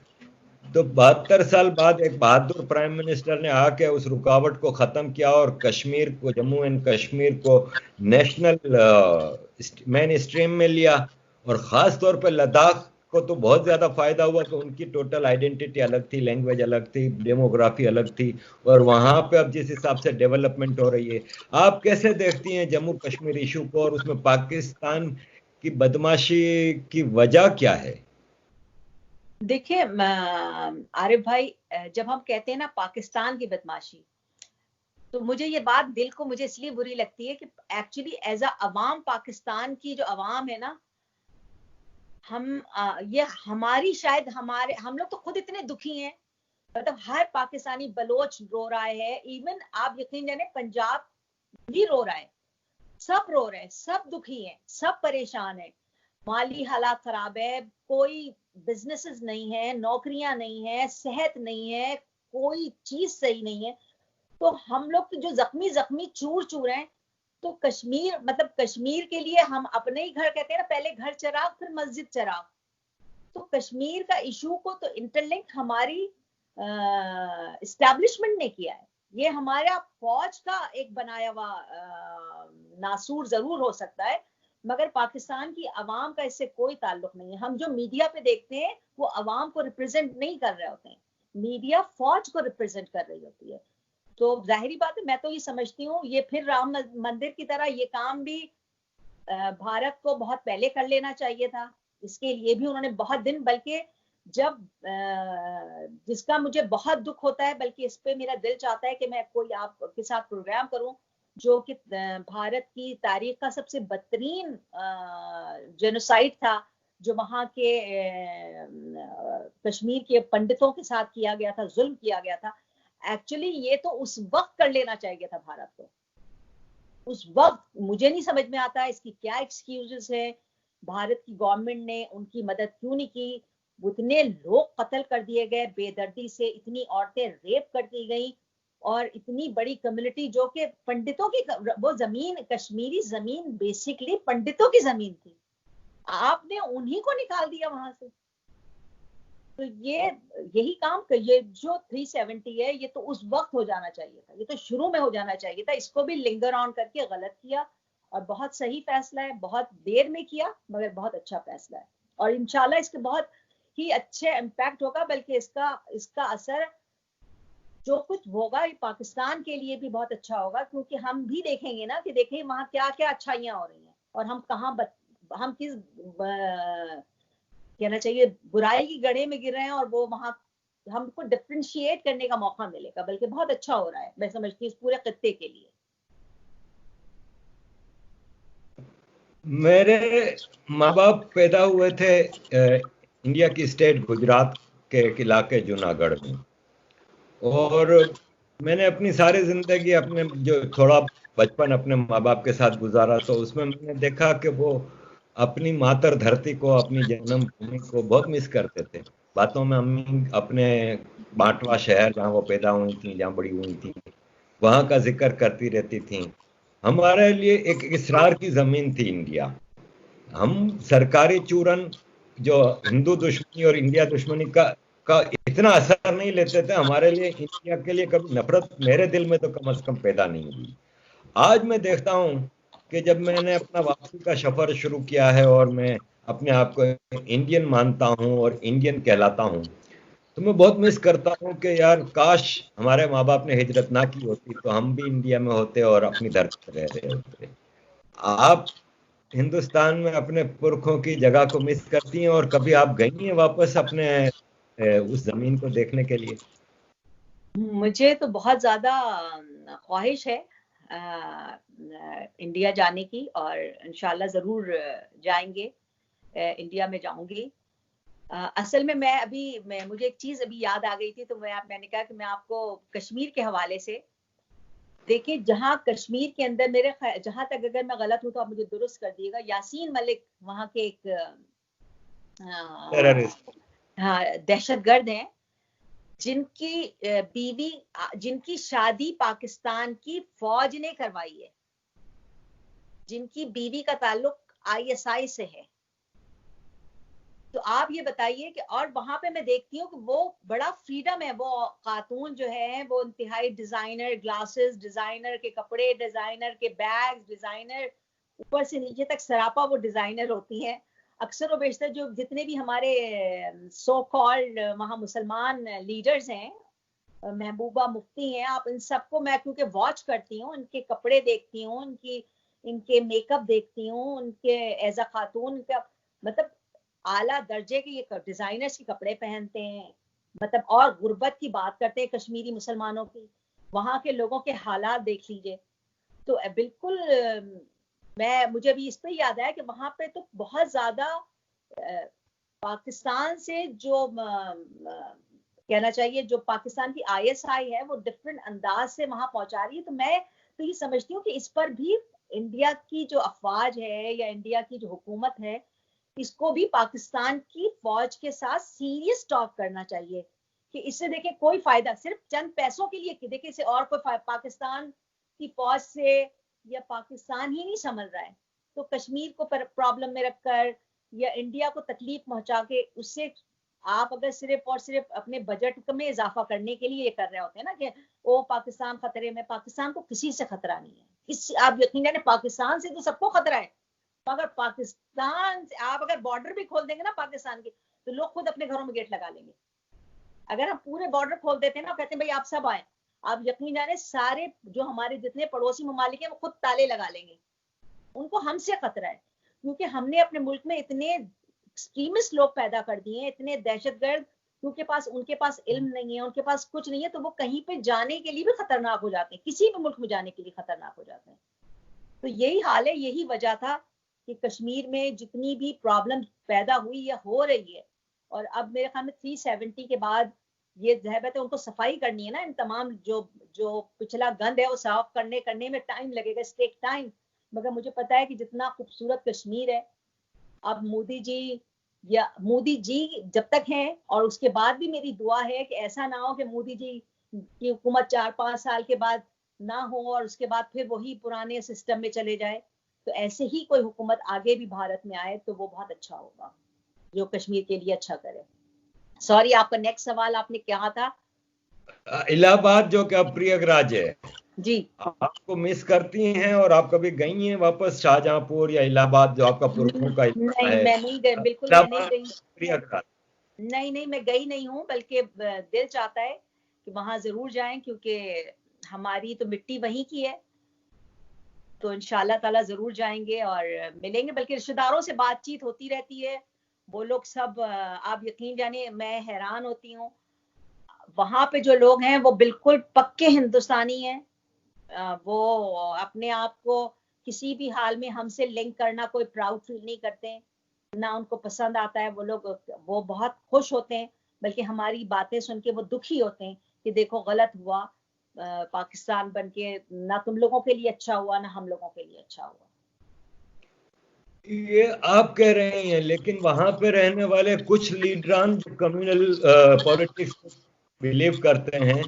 तो 72 साल बाद एक बहादुर प्राइम मिनिस्टर ने आके उस रुकावट को खत्म किया और कश्मीर को, जम्मू एंड कश्मीर को नेशनल मेन स्ट्रीम में लिया। और खास तौर पर लद्दाख को तो बहुत ज्यादा फायदा हुआ कि उनकी टोटल आइडेंटिटी अलग थी, लैंग्वेज अलग थी, डेमोग्राफी अलग थी। और वहां पे अब जिस हिसाब से डेवलपमेंट हो रही है, आप कैसे देखती हैं जम्मू कश्मीर इशू को, और उसमें पाकिस्तान की बदमाशी की वजह क्या है? देखिए आरिफ भाई, जब हम कहते हैं ना पाकिस्तान की बदमाशी, तो मुझे ये बात दिल को मुझे इसलिए बुरी लगती है कि एक्चुअली एज अ अवाम, पाकिस्तान की जो अवाम है ना, ये हमारी, शायद हमारे, हम लोग तो खुद इतने दुखी हैं। मतलब हर पाकिस्तानी बलोच रो रहा है, इवन आप यकीन जाने पंजाब भी रो रहा है, सब रो रहे हैं, सब दुखी हैं, सब परेशान हैं। माली हालात खराब है, कोई बिजनेसेस नहीं है, नौकरियां नहीं है, सेहत नहीं है, कोई चीज सही नहीं है। तो हम लोग तो जो जख्मी जख्मी चूर चूर हैं। तो कश्मीर, मतलब कश्मीर के लिए हम अपने ही घर कहते हैं ना, पहले घर चराग फिर मस्जिद चराग। तो कश्मीर का इशू को तो इंटरलिंक हमारी इस्टेब्लिशमेंट ने किया है। ये हमारा फौज का एक बनाया हुआ नासूर जरूर हो सकता है, मगर पाकिस्तान की आवाम का इससे कोई ताल्लुक नहीं है। हम जो मीडिया पे देखते हैं वो आवाम को रिप्रेजेंट नहीं कर रहे होते हैं, मीडिया फौज को रिप्रेजेंट कर रही होती है। तो जाहिर बात है, मैं तो ये समझती हूँ ये फिर राम मंदिर की तरह ये काम भी भारत को बहुत पहले कर लेना चाहिए था। इसके लिए भी उन्होंने बहुत दिन, बल्कि जब जिसका मुझे बहुत दुख होता है, बल्कि इस पे मेरा दिल चाहता है कि मैं कोई आपके साथ प्रोग्राम करूं, जो कि भारत की तारीख का सबसे बदतरीन जेनोसाइड था, जो वहां के कश्मीर के पंडितों के साथ किया गया था, जुल्म किया गया था। एक्चुअली ये तो उस वक्त कर लेना चाहिए था भारत को, उस वक्त। मुझे नहीं समझ में आता इसकी क्या एक्सक्यूजेस है, भारत की गवर्नमेंट ने उनकी मदद क्यों नहीं की। उतने लोग कत्ल कर दिए गए बेदर्दी से, इतनी औरतें रेप कर दी गई, और इतनी बड़ी कम्युनिटी जो कि पंडितों की, वो जमीन, कश्मीरी जमीन बेसिकली पंडितों की जमीन थी, आपने उन्हीं को निकाल दिया वहां से। तो ये यही काम, ये जो 370 है, ये तो उस वक्त हो जाना चाहिए था, ये तो शुरू में हो जाना चाहिए था। इसको भी लिंगर ऑन करके गलत किया, और बहुत सही फैसला है, बहुत देर में किया मगर बहुत अच्छा फैसला है। और इंशाल्लाह इसके बहुत ही अच्छे इम्पैक्ट होगा, बल्कि इसका इसका असर जो कुछ होगा ये पाकिस्तान के लिए भी बहुत अच्छा होगा, क्योंकि हम भी देखेंगे ना कि देखिए वहां क्या क्या अच्छाइयां हो रही हैं, और हम कहाँ हम किस कहना चाहिए बुराई की गड्ढे में गिर रहे हैं, और वो वहां हमको डिफरेंशिएट करने का मौका मिलेगा, बल्कि बहुत अच्छा हो रहा है, मैं समझती हूँ इस पूरे खत्ते के लिए। मेरे माँ बाप पैदा हुए थे इंडिया की स्टेट गुजरात के एक इलाके जूनागढ़ में। और मैंने अपनी सारी जिंदगी, अपने जो थोड़ा बचपन अपने माँ बाप के साथ गुजारा, तो उसमें मैंने देखा कि वो अपनी मातर धरती को, अपनी जन्मभूमि को बहुत मिस करते थे। बातों में अम्मी अपने बांटवा शहर जहाँ वो पैदा हुई थी, जहाँ बड़ी हुई थी, वहां का जिक्र करती रहती थी। हमारे लिए एक इसरार की जमीन थी इंडिया। हम सरकारी चूरन, जो हिंदू दुश्मनी और इंडिया दुश्मनी का इतना असर नहीं लेते थे। हमारे लिए, इंडिया के लिए कभी नफरत मेरे दिल में तो कम से कम पैदा नहीं हुई। आज मैं देखता हूं कि जब मैंने अपना वापसी का सफर शुरू किया है और मैं अपने आप को इंडियन मानता हूं और इंडियन कहलाता हूं, तो मैं बहुत मिस करता हूं कि यार काश हमारे माँ बाप ने हिजरत ना की होती, तो हम भी इंडिया में होते और अपनी धरती पर रह रहे होते। आप हिंदुस्तान में अपने पुरखों की जगह को मिस करती हैं, और कभी आप गई हैं वापस अपने उस जमीन को देखने के लिए? मुझे तो बहुत ज्यादा ख्वाहिश है इंडिया जाने की, और इंशाल्लाह जरूर जाएंगे, इंडिया में जाऊंगी। असल में मुझे एक चीज अभी याद आ गई थी, तो मैंने कहा कि मैं आपको कश्मीर के हवाले से, देखिए जहां कश्मीर के अंदर, जहां तक अगर मैं गलत हूं तो आप मुझे दुरुस्त कर दिएगा, यासीन मलिक वहां के एक टेररिस्ट। हाँ दहशतगर्द हैं। जिनकी बीवी, जिनकी शादी पाकिस्तान की फौज ने करवाई है, जिनकी बीवी का ताल्लुक आईएसआई से है। तो आप ये बताइए कि, और वहां पे मैं देखती हूँ कि वो बड़ा फ्रीडम है, वो खातून जो है वो इंतहाई डिजाइनर ग्लासेस, डिजाइनर के कपड़े, डिजाइनर के बैग, डिजाइनर ऊपर से नीचे तक सरापा वो डिजाइनर होती हैं। अक्सर और बेशतर जो जितने भी हमारे सो कॉल्ड वहाँ मुसलमान लीडर्स हैं, महबूबा मुफ्ती हैं, आप इन सबको मैं क्योंकि वॉच करती हूँ, इनके कपड़े देखती हूँ, इनके मेकअप देखती हूँ, उनके एज अ खातून का मतलब आला दर्जे के ये डिजाइनर्स के कपड़े पहनते हैं। मतलब और गुर्बत की बात करते हैं कश्मीरी मुसलमानों की, वहां के लोगों के हालात देख लीजिए। तो बिल्कुल मुझे अभी इस पे याद आया कि वहां पे तो बहुत ज्यादा पाकिस्तान से जो कहना चाहिए, जो पाकिस्तान की आईएसआई है वो डिफरेंट अंदाज से वहां पहुंचा रही है। तो मैं तो ये समझती हूँ कि इस पर भी इंडिया की जो अफवाज है या इंडिया की जो हुकूमत है, इसको भी पाकिस्तान की फौज के साथ सीरियस टॉक करना चाहिए कि इससे देखिए कोई फायदा सिर्फ चंद पैसों के लिए देखिए इसे और कोई पाकिस्तान की फौज से या पाकिस्तान ही नहीं समझ रहा है, तो कश्मीर को प्रॉब्लम में रखकर या इंडिया को तकलीफ पहुंचा के उससे आप अगर सिर्फ और सिर्फ अपने बजट में इजाफा करने के लिए ये कर रहे होते हैं ना कि वो पाकिस्तान खतरे में, पाकिस्तान को किसी से खतरा नहीं है। इस आप यकीन जाने पाकिस्तान से तो सबको खतरा है, मगर पाकिस्तान से आप अगर बॉर्डर भी खोल देंगे ना पाकिस्तान की, तो लोग खुद अपने घरों में गेट लगा लेंगे। अगर हम पूरे बॉर्डर खोल देते हैं ना, कहते हैं भाई आप सब आए, आप यकीन जाने सारे जो हमारे जितने पड़ोसी ममालिक हैं वो खुद ताले लगा लेंगे। उनको हमसे खतरा है क्योंकि हमने अपने मुल्क में इतने एक्सट्रीमिस्ट लोग पैदा कर दिए हैं, इतने दहशतगर्द, क्योंकि उनके पास इल्म नहीं है, उनके पास कुछ नहीं है, तो वो कहीं पे जाने के लिए भी खतरनाक हो जाते हैं, किसी भी मुल्क में जाने के लिए खतरनाक हो जाते हैं। तो यही हाल है, यही वजह था कि कश्मीर में जितनी भी प्रॉब्लम पैदा हुई या हो रही है, और अब मेरे ख्याल में 370 के बाद ये ज़हबत है उनको सफाई करनी है ना, इन तमाम जो जो पिछला गंद है वो साफ करने में टाइम लगेगा, टेक टाइम। मगर मुझे पता है कि जितना खूबसूरत कश्मीर है, अब मोदी जी जब तक हैं, और उसके बाद भी मेरी दुआ है कि ऐसा ना हो कि मोदी जी की हुकूमत 4-5 साल के बाद ना हो और उसके बाद फिर वही पुराने सिस्टम में चले जाए। तो ऐसे ही कोई हुकूमत आगे भी भारत में आए तो वो बहुत अच्छा होगा, जो कश्मीर के लिए अच्छा करे। सॉरी, आपका नेक्स्ट सवाल आपने कहा था? इलाहाबाद जो कि प्रयागराज है, जी, आपको मिस करती हैं और आप कभी गई हैं वापस शाहजहांपुर या इलाहाबाद जो आपका पुरखों का इलाका नहीं है? मैं नहीं गई, बिल्कुल मैं नहीं इलाहाबाद गई। प्रयागराज। नहीं नहीं मैं गई नहीं हूँ, बल्कि दिल चाहता है कि वहां जरूर जाएं, क्योंकि हमारी तो मिट्टी वहीं की है। तो इंशाल्लाह ताला जरूर जाएंगे और मिलेंगे, बल्कि रिश्तेदारों से बातचीत होती रहती है, वो लोग सब आप यकीन जानिए मैं हैरान होती हूँ, वहां पे जो लोग हैं वो बिल्कुल पक्के हिंदुस्तानी हैं। वो अपने आप को किसी भी हाल में हमसे लिंक करना कोई प्राउड फील नहीं करते, ना उनको पसंद आता है। वो बहुत खुश होते हैं, बल्कि हमारी बातें सुन के वो दुखी होते हैं कि देखो गलत हुआ, पाकिस्तान बनके ना तुम लोगों के लिए अच्छा हुआ ना हम लोगों के लिए अच्छा हुआ। ये आप कह रहे हैं, लेकिन वहां पे रहने वाले कुछ लीडरान जो कम्युनल पॉलिटिक्स बिलीव करते हैं,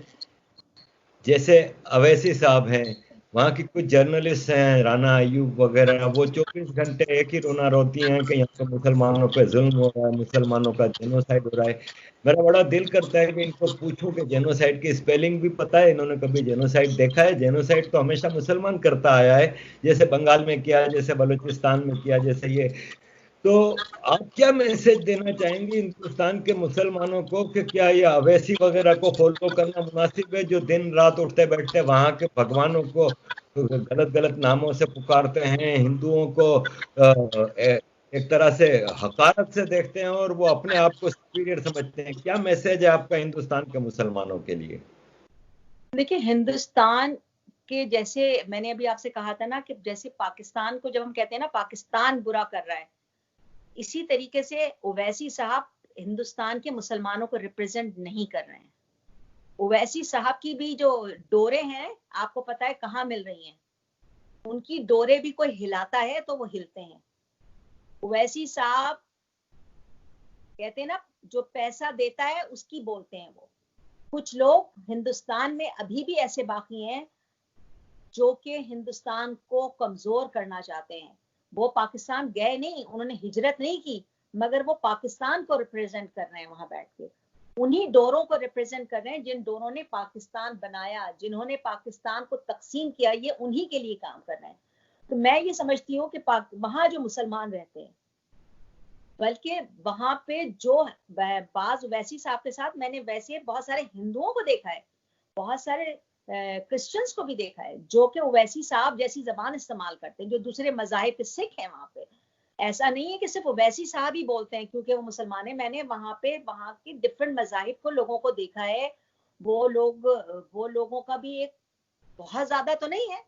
जैसे अवैसी साहब हैं, वहाँ की कुछ जर्नलिस्ट हैं, राना अयूब वगैरह, वो 24 घंटे एक ही रोना रोती हैं कि यहाँ पे मुसलमानों पे जुल्म हो रहा है, मुसलमानों का जेनोसाइड हो रहा है। मेरा बड़ा दिल करता है कि इनको पूछूं कि जेनोसाइड की स्पेलिंग भी पता है, इन्होंने कभी जेनोसाइड देखा है? जेनोसाइड तो हमेशा मुसलमान करता आया है, जैसे बंगाल में किया, जैसे बलूचिस्तान में किया, जैसे ये। तो आप क्या मैसेज देना चाहेंगे हिंदुस्तान के मुसलमानों को कि क्या ये अवैसी वगैरह को फॉलो करना मुनासिब है, जो दिन रात उठते बैठते वहां के भगवानों को गलत गलत नामों से पुकारते हैं, हिंदुओं को एक तरह से हकारत से देखते हैं और वो अपने आप को सुपीरियर समझते हैं? क्या मैसेज है आपका हिंदुस्तान के मुसलमानों के लिए? देखिए, हिंदुस्तान के जैसे मैंने अभी आपसे कहा था ना कि जैसे पाकिस्तान को जब हम कहते हैं ना पाकिस्तान बुरा कर रहा है, इसी तरीके से ओवैसी साहब हिंदुस्तान के मुसलमानों को रिप्रेजेंट नहीं कर रहे हैं। ओवैसी साहब की भी जो डोरे हैं, आपको पता है कहाँ मिल रही हैं? उनकी डोरे भी कोई हिलाता है तो वो हिलते हैं। ओवैसी साहब कहते हैं ना, जो पैसा देता है उसकी बोलते हैं वो। कुछ लोग हिंदुस्तान में अभी भी ऐसे बाकी हैं जो कि हिंदुस्तान को कमजोर करना चाहते हैं। वो पाकिस्तान गए नहीं, उन्होंने हिजरत नहीं की, मगर वो पाकिस्तान को रिप्रेजेंट कर रहे हैं वहां बैठ के। उन्हीं डोरों को रिप्रेजेंट कर रहे हैं जिन डोरों ने पाकिस्तान बनाया, जिन्होंने पाकिस्तान को तकसीम किया, ये उन्हीं के लिए काम कर रहे हैं। तो मैं ये समझती हूँ कि वहां जो मुसलमान रहते हैं, बल्कि वहां पे जो बाज वैसी साहब के साथ मैंने वैसे बहुत सारे हिंदुओं को देखा है, बहुत सारे क्रिश्चियंस को भी देखा है जो कि ओवैसी साहब जैसी जबान इस्तेमाल करते हैं, जो दूसरे मजाहिब के सिख हैं वहां पे। ऐसा नहीं है कि सिर्फ ओवैसी साहब ही बोलते हैं क्योंकि वो मुसलमान है। मैंने वहां पे वहां की डिफरेंट मजाहिब को लोगों को देखा है। वो लोगों का भी एक बहुत ज्यादा तो नहीं है,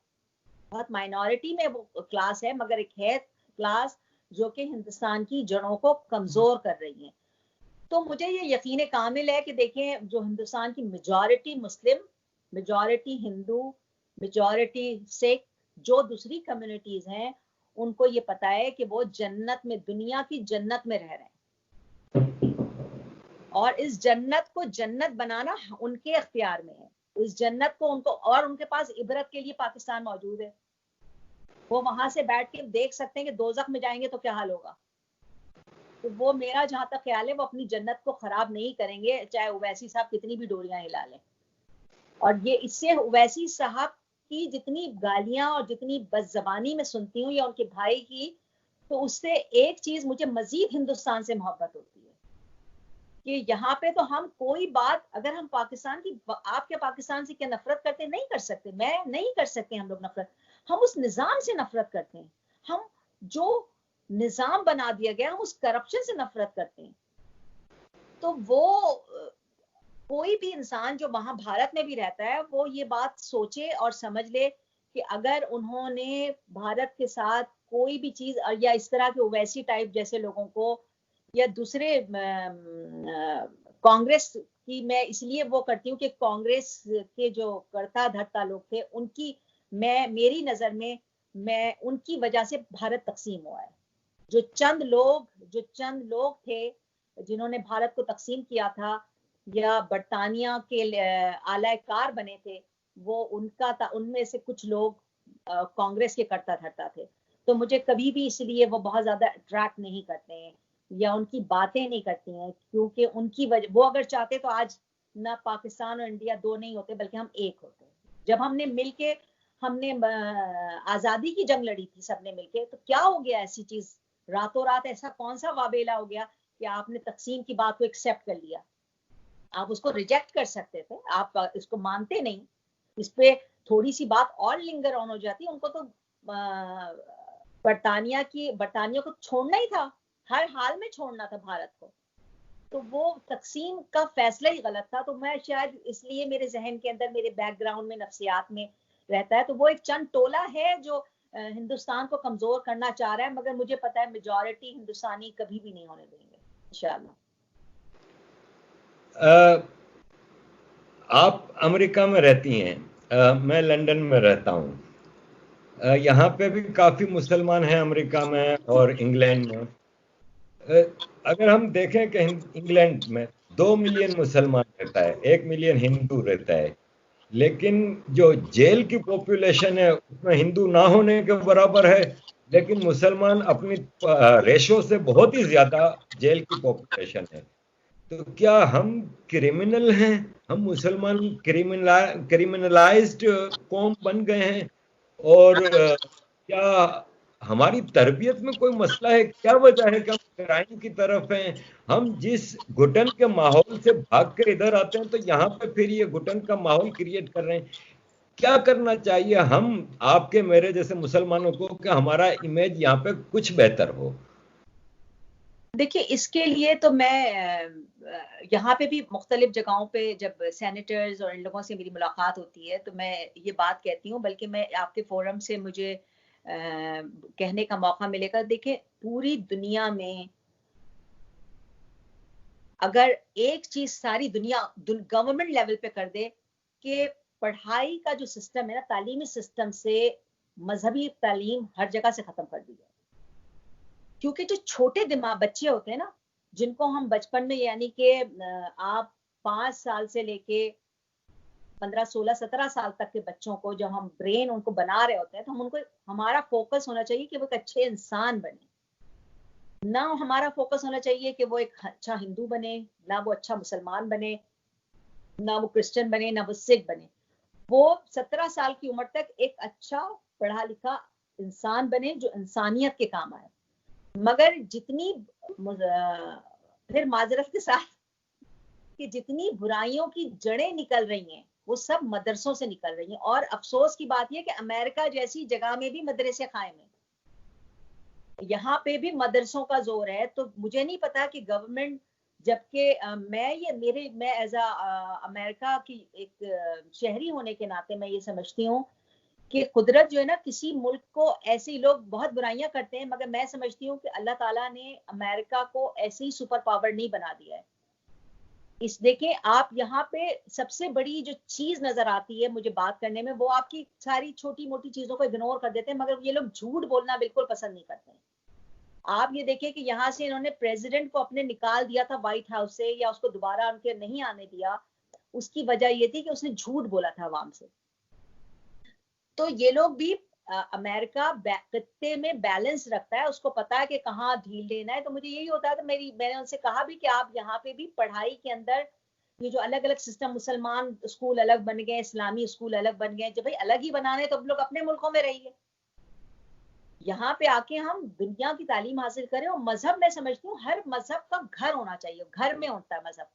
बहुत माइनॉरिटी में वो क्लास है, मगर एक है क्लास जो कि हिंदुस्तान की जड़ों को कमजोर कर रही है। तो मुझे ये यकीन कामिल है कि देखें, जो हिंदुस्तान की मेजॉरिटी मुस्लिम, मेजॉरिटी हिंदू, मेजॉरिटी सिख, जो दूसरी कम्युनिटीज हैं, उनको ये पता है कि वो जन्नत में, दुनिया की जन्नत में रह रहे हैं, और इस जन्नत को जन्नत बनाना उनके अख्तियार में है। इस जन्नत को उनको, और उनके पास इबरत के लिए पाकिस्तान मौजूद है। वो वहां से बैठ के देख सकते हैं कि दोजख में जाएंगे तो क्या हाल होगा। तो वो, मेरा जहां तक ख्याल है, वो अपनी जन्नत को खराब नहीं करेंगे, चाहे ओवैसी साहब कितनी भी डोरियां हिला लें। और ये इससे ओवैसी साहब की जितनी गालियां और जितनी बदजबानी मैं सुनती हूँ या उनके भाई की, तो उससे एक चीज मुझे मजीद हिंदुस्तान से मोहब्बत होती है कि यहाँ पे तो हम कोई बात, अगर हम पाकिस्तान की, आप क्या पाकिस्तान से क्या नफरत करते, नहीं कर सकते, मैं नहीं कर सकते हम लोग नफरत। हम उस निजाम से नफरत करते हैं, हम जो निजाम बना दिया गया, हम उस करप्शन से नफरत करते हैं। तो वो कोई भी इंसान जो वहां भारत में भी रहता है, वो ये बात सोचे और समझ ले कि अगर उन्होंने भारत के साथ कोई भी चीज, या इस तरह के ओवैसी टाइप जैसे लोगों को, या दूसरे कांग्रेस की, मैं इसलिए वो करती हूँ कि कांग्रेस के जो करता धरता लोग थे, उनकी, मैं, मेरी नजर में, मैं उनकी वजह से भारत तकसीम हुआ है। जो चंद लोग थे जिन्होंने भारत को तकसीम किया था या बरतानिया के आलाकार बने थे, वो उनका था, उनमें से कुछ लोग कांग्रेस के करता धरता थे। तो मुझे कभी भी इसलिए वो बहुत ज्यादा अट्रैक्ट नहीं करते हैं या उनकी बातें नहीं करती हैं, क्योंकि उनकी वजह, वो अगर चाहते तो आज ना पाकिस्तान और इंडिया दो नहीं होते, बल्कि हम एक होते। जब हमने मिलके, हमने आजादी की जंग लड़ी थी सबने मिलके, तो क्या हो गया ऐसी चीज, रातों रात ऐसा कौन सा वाबेला हो गया कि आपने तकसीम की बात को एक्सेप्ट कर लिया। आप उसको रिजेक्ट कर सकते थे, आप इसको मानते नहीं। इस पे थोड़ी सी बात और लिंगर ऑन हो जाती, उनको तो बरतानिया को छोड़ना ही था, हर हाल में छोड़ना था भारत को। तो वो तकसीम का फैसला ही गलत था। तो मैं शायद इसलिए, मेरे जहन के अंदर, मेरे बैकग्राउंड में, नफ्सियात में रहता है। तो वो एक चंद टोला है जो हिंदुस्तान को कमजोर करना चाह रहा है, मगर मुझे पता है मेजॉरिटी हिंदुस्तानी कभी भी नहीं होने देंगे इंशाल्लाह। आप अमेरिका में रहती हैं, मैं लंदन में रहता हूँ। यहाँ पे भी काफी मुसलमान हैं अमेरिका में और इंग्लैंड में। अगर हम देखें कि इंग्लैंड में 2 मिलियन मुसलमान रहता है, 1 मिलियन हिंदू रहता है, लेकिन जो जेल की पॉपुलेशन है उसमें हिंदू ना होने के बराबर है, लेकिन मुसलमान अपनी रेशो से बहुत ही ज्यादा जेल की पॉपुलेशन है। तो क्या हम क्रिमिनल हैं? हम मुसलमान क्रिमिनलाइज्ड कौम बन गए हैं? और क्या हमारी तरबियत में कोई मसला है? क्या वजह है कि हम क्राइम की तरफ हैं? हम जिस घुटन के माहौल से भाग कर इधर आते हैं, तो यहाँ पे फिर ये घुटन का माहौल क्रिएट कर रहे हैं। क्या करना चाहिए हम, आपके मेरे जैसे मुसलमानों को, कि हमारा इमेज यहाँ पे कुछ बेहतर हो? देखिए, इसके लिए तो मैं यहाँ पे भी मुख्तलिफ जगहों पे जब सेनेटर्स और इन लोगों से मेरी मुलाकात होती है, तो मैं ये बात कहती हूँ, बल्कि मैं आपके फोरम से मुझे कहने का मौका मिलेगा। देखिए, पूरी दुनिया में अगर एक चीज सारी दुनिया गवर्नमेंट लेवल पे कर दे कि पढ़ाई का जो सिस्टम है ना, तालीमी सिस्टम से मजहबी तालीम हर जगह से खत्म कर दी जाए। क्योंकि जो छोटे दिमाग बच्चे होते हैं ना, जिनको हम बचपन में, यानी कि आप 5 साल से लेके 15, 16, 17 साल तक के बच्चों को जब हम ब्रेन उनको बना रहे होते हैं तो हम उनको, हमारा फोकस होना चाहिए कि वो एक अच्छे इंसान बने, ना हमारा फोकस होना चाहिए कि वो एक अच्छा हिंदू बने, ना वो अच्छा मुसलमान बने, ना वो क्रिश्चियन बने, ना वो सिख बने। वो 17 साल की उम्र तक एक अच्छा पढ़ा लिखा इंसान बने जो इंसानियत के काम आए। मगर जितनी फिर माजरत के साथ कि जितनी बुराइयों की जड़ें निकल रही हैं वो सब मदरसों से निकल रही हैं। और अफसोस की बात यह कि अमेरिका जैसी जगह में भी मदरसे कायम हैं, यहाँ पे भी मदरसों का जोर है। तो मुझे नहीं पता कि गवर्नमेंट, जबकि मैं एज अमेरिका की एक शहरी होने के नाते मैं ये समझती हूँ कि कुदरत जो है ना, किसी मुल्क को, ऐसे लोग बहुत बुराइयां करते हैं मगर मैं समझती हूँ कि अल्लाह ताला ने अमेरिका को ऐसे ही सुपर पावर नहीं बना दिया है। इस देखें आप, यहाँ पे सबसे बड़ी जो चीज नजर आती है मुझे बात करने में, वो आपकी सारी छोटी मोटी चीजों को इग्नोर कर देते हैं, मगर ये लोग झूठ बोलना बिल्कुल पसंद नहीं करते हैं। आप ये देखें कि यहाँ से इन्होंने प्रेसिडेंट को अपने निकाल दिया था व्हाइट हाउस से, या उसको दोबारा उनके नहीं आने दिया। उसकी वजह ये थी कि उसने झूठ बोला था अवाम से। तो ये लोग भी, अमेरिका खत्ते में बैलेंस रखता है, उसको पता है कि कहाँ ढील देना है। तो मुझे यही होता है कि मैंने उनसे कहा भी कि आप यहाँ पे भी पढ़ाई के अंदर ये जो अलग अलग सिस्टम, मुसलमान स्कूल अलग बन गए, इस्लामी स्कूल अलग बन गए, जब भाई अलग ही बनाने तो हम लोग अपने मुल्कों में रहिए, यहाँ पे आके हम दुनिया की तालीम हासिल करें। और मजहब, मैं समझती हूँ हर मजहब का घर होना चाहिए, घर में होता है मजहब।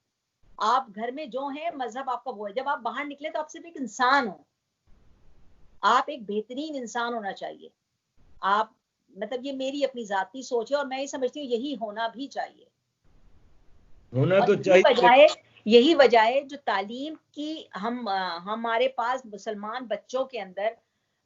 आप घर में जो है मजहब आपका वो है, जब आप बाहर निकले तो आप सिर्फ एक इंसान हो, आप एक बेहतरीन इंसान होना चाहिए। आप, मतलब ये मेरी अपनी जाती सोच है और मैं ये समझती हूँ यही होना भी चाहिए। होना और तो चाहिए। यही वजह है जो तालीम की हमारे पास मुसलमान बच्चों के अंदर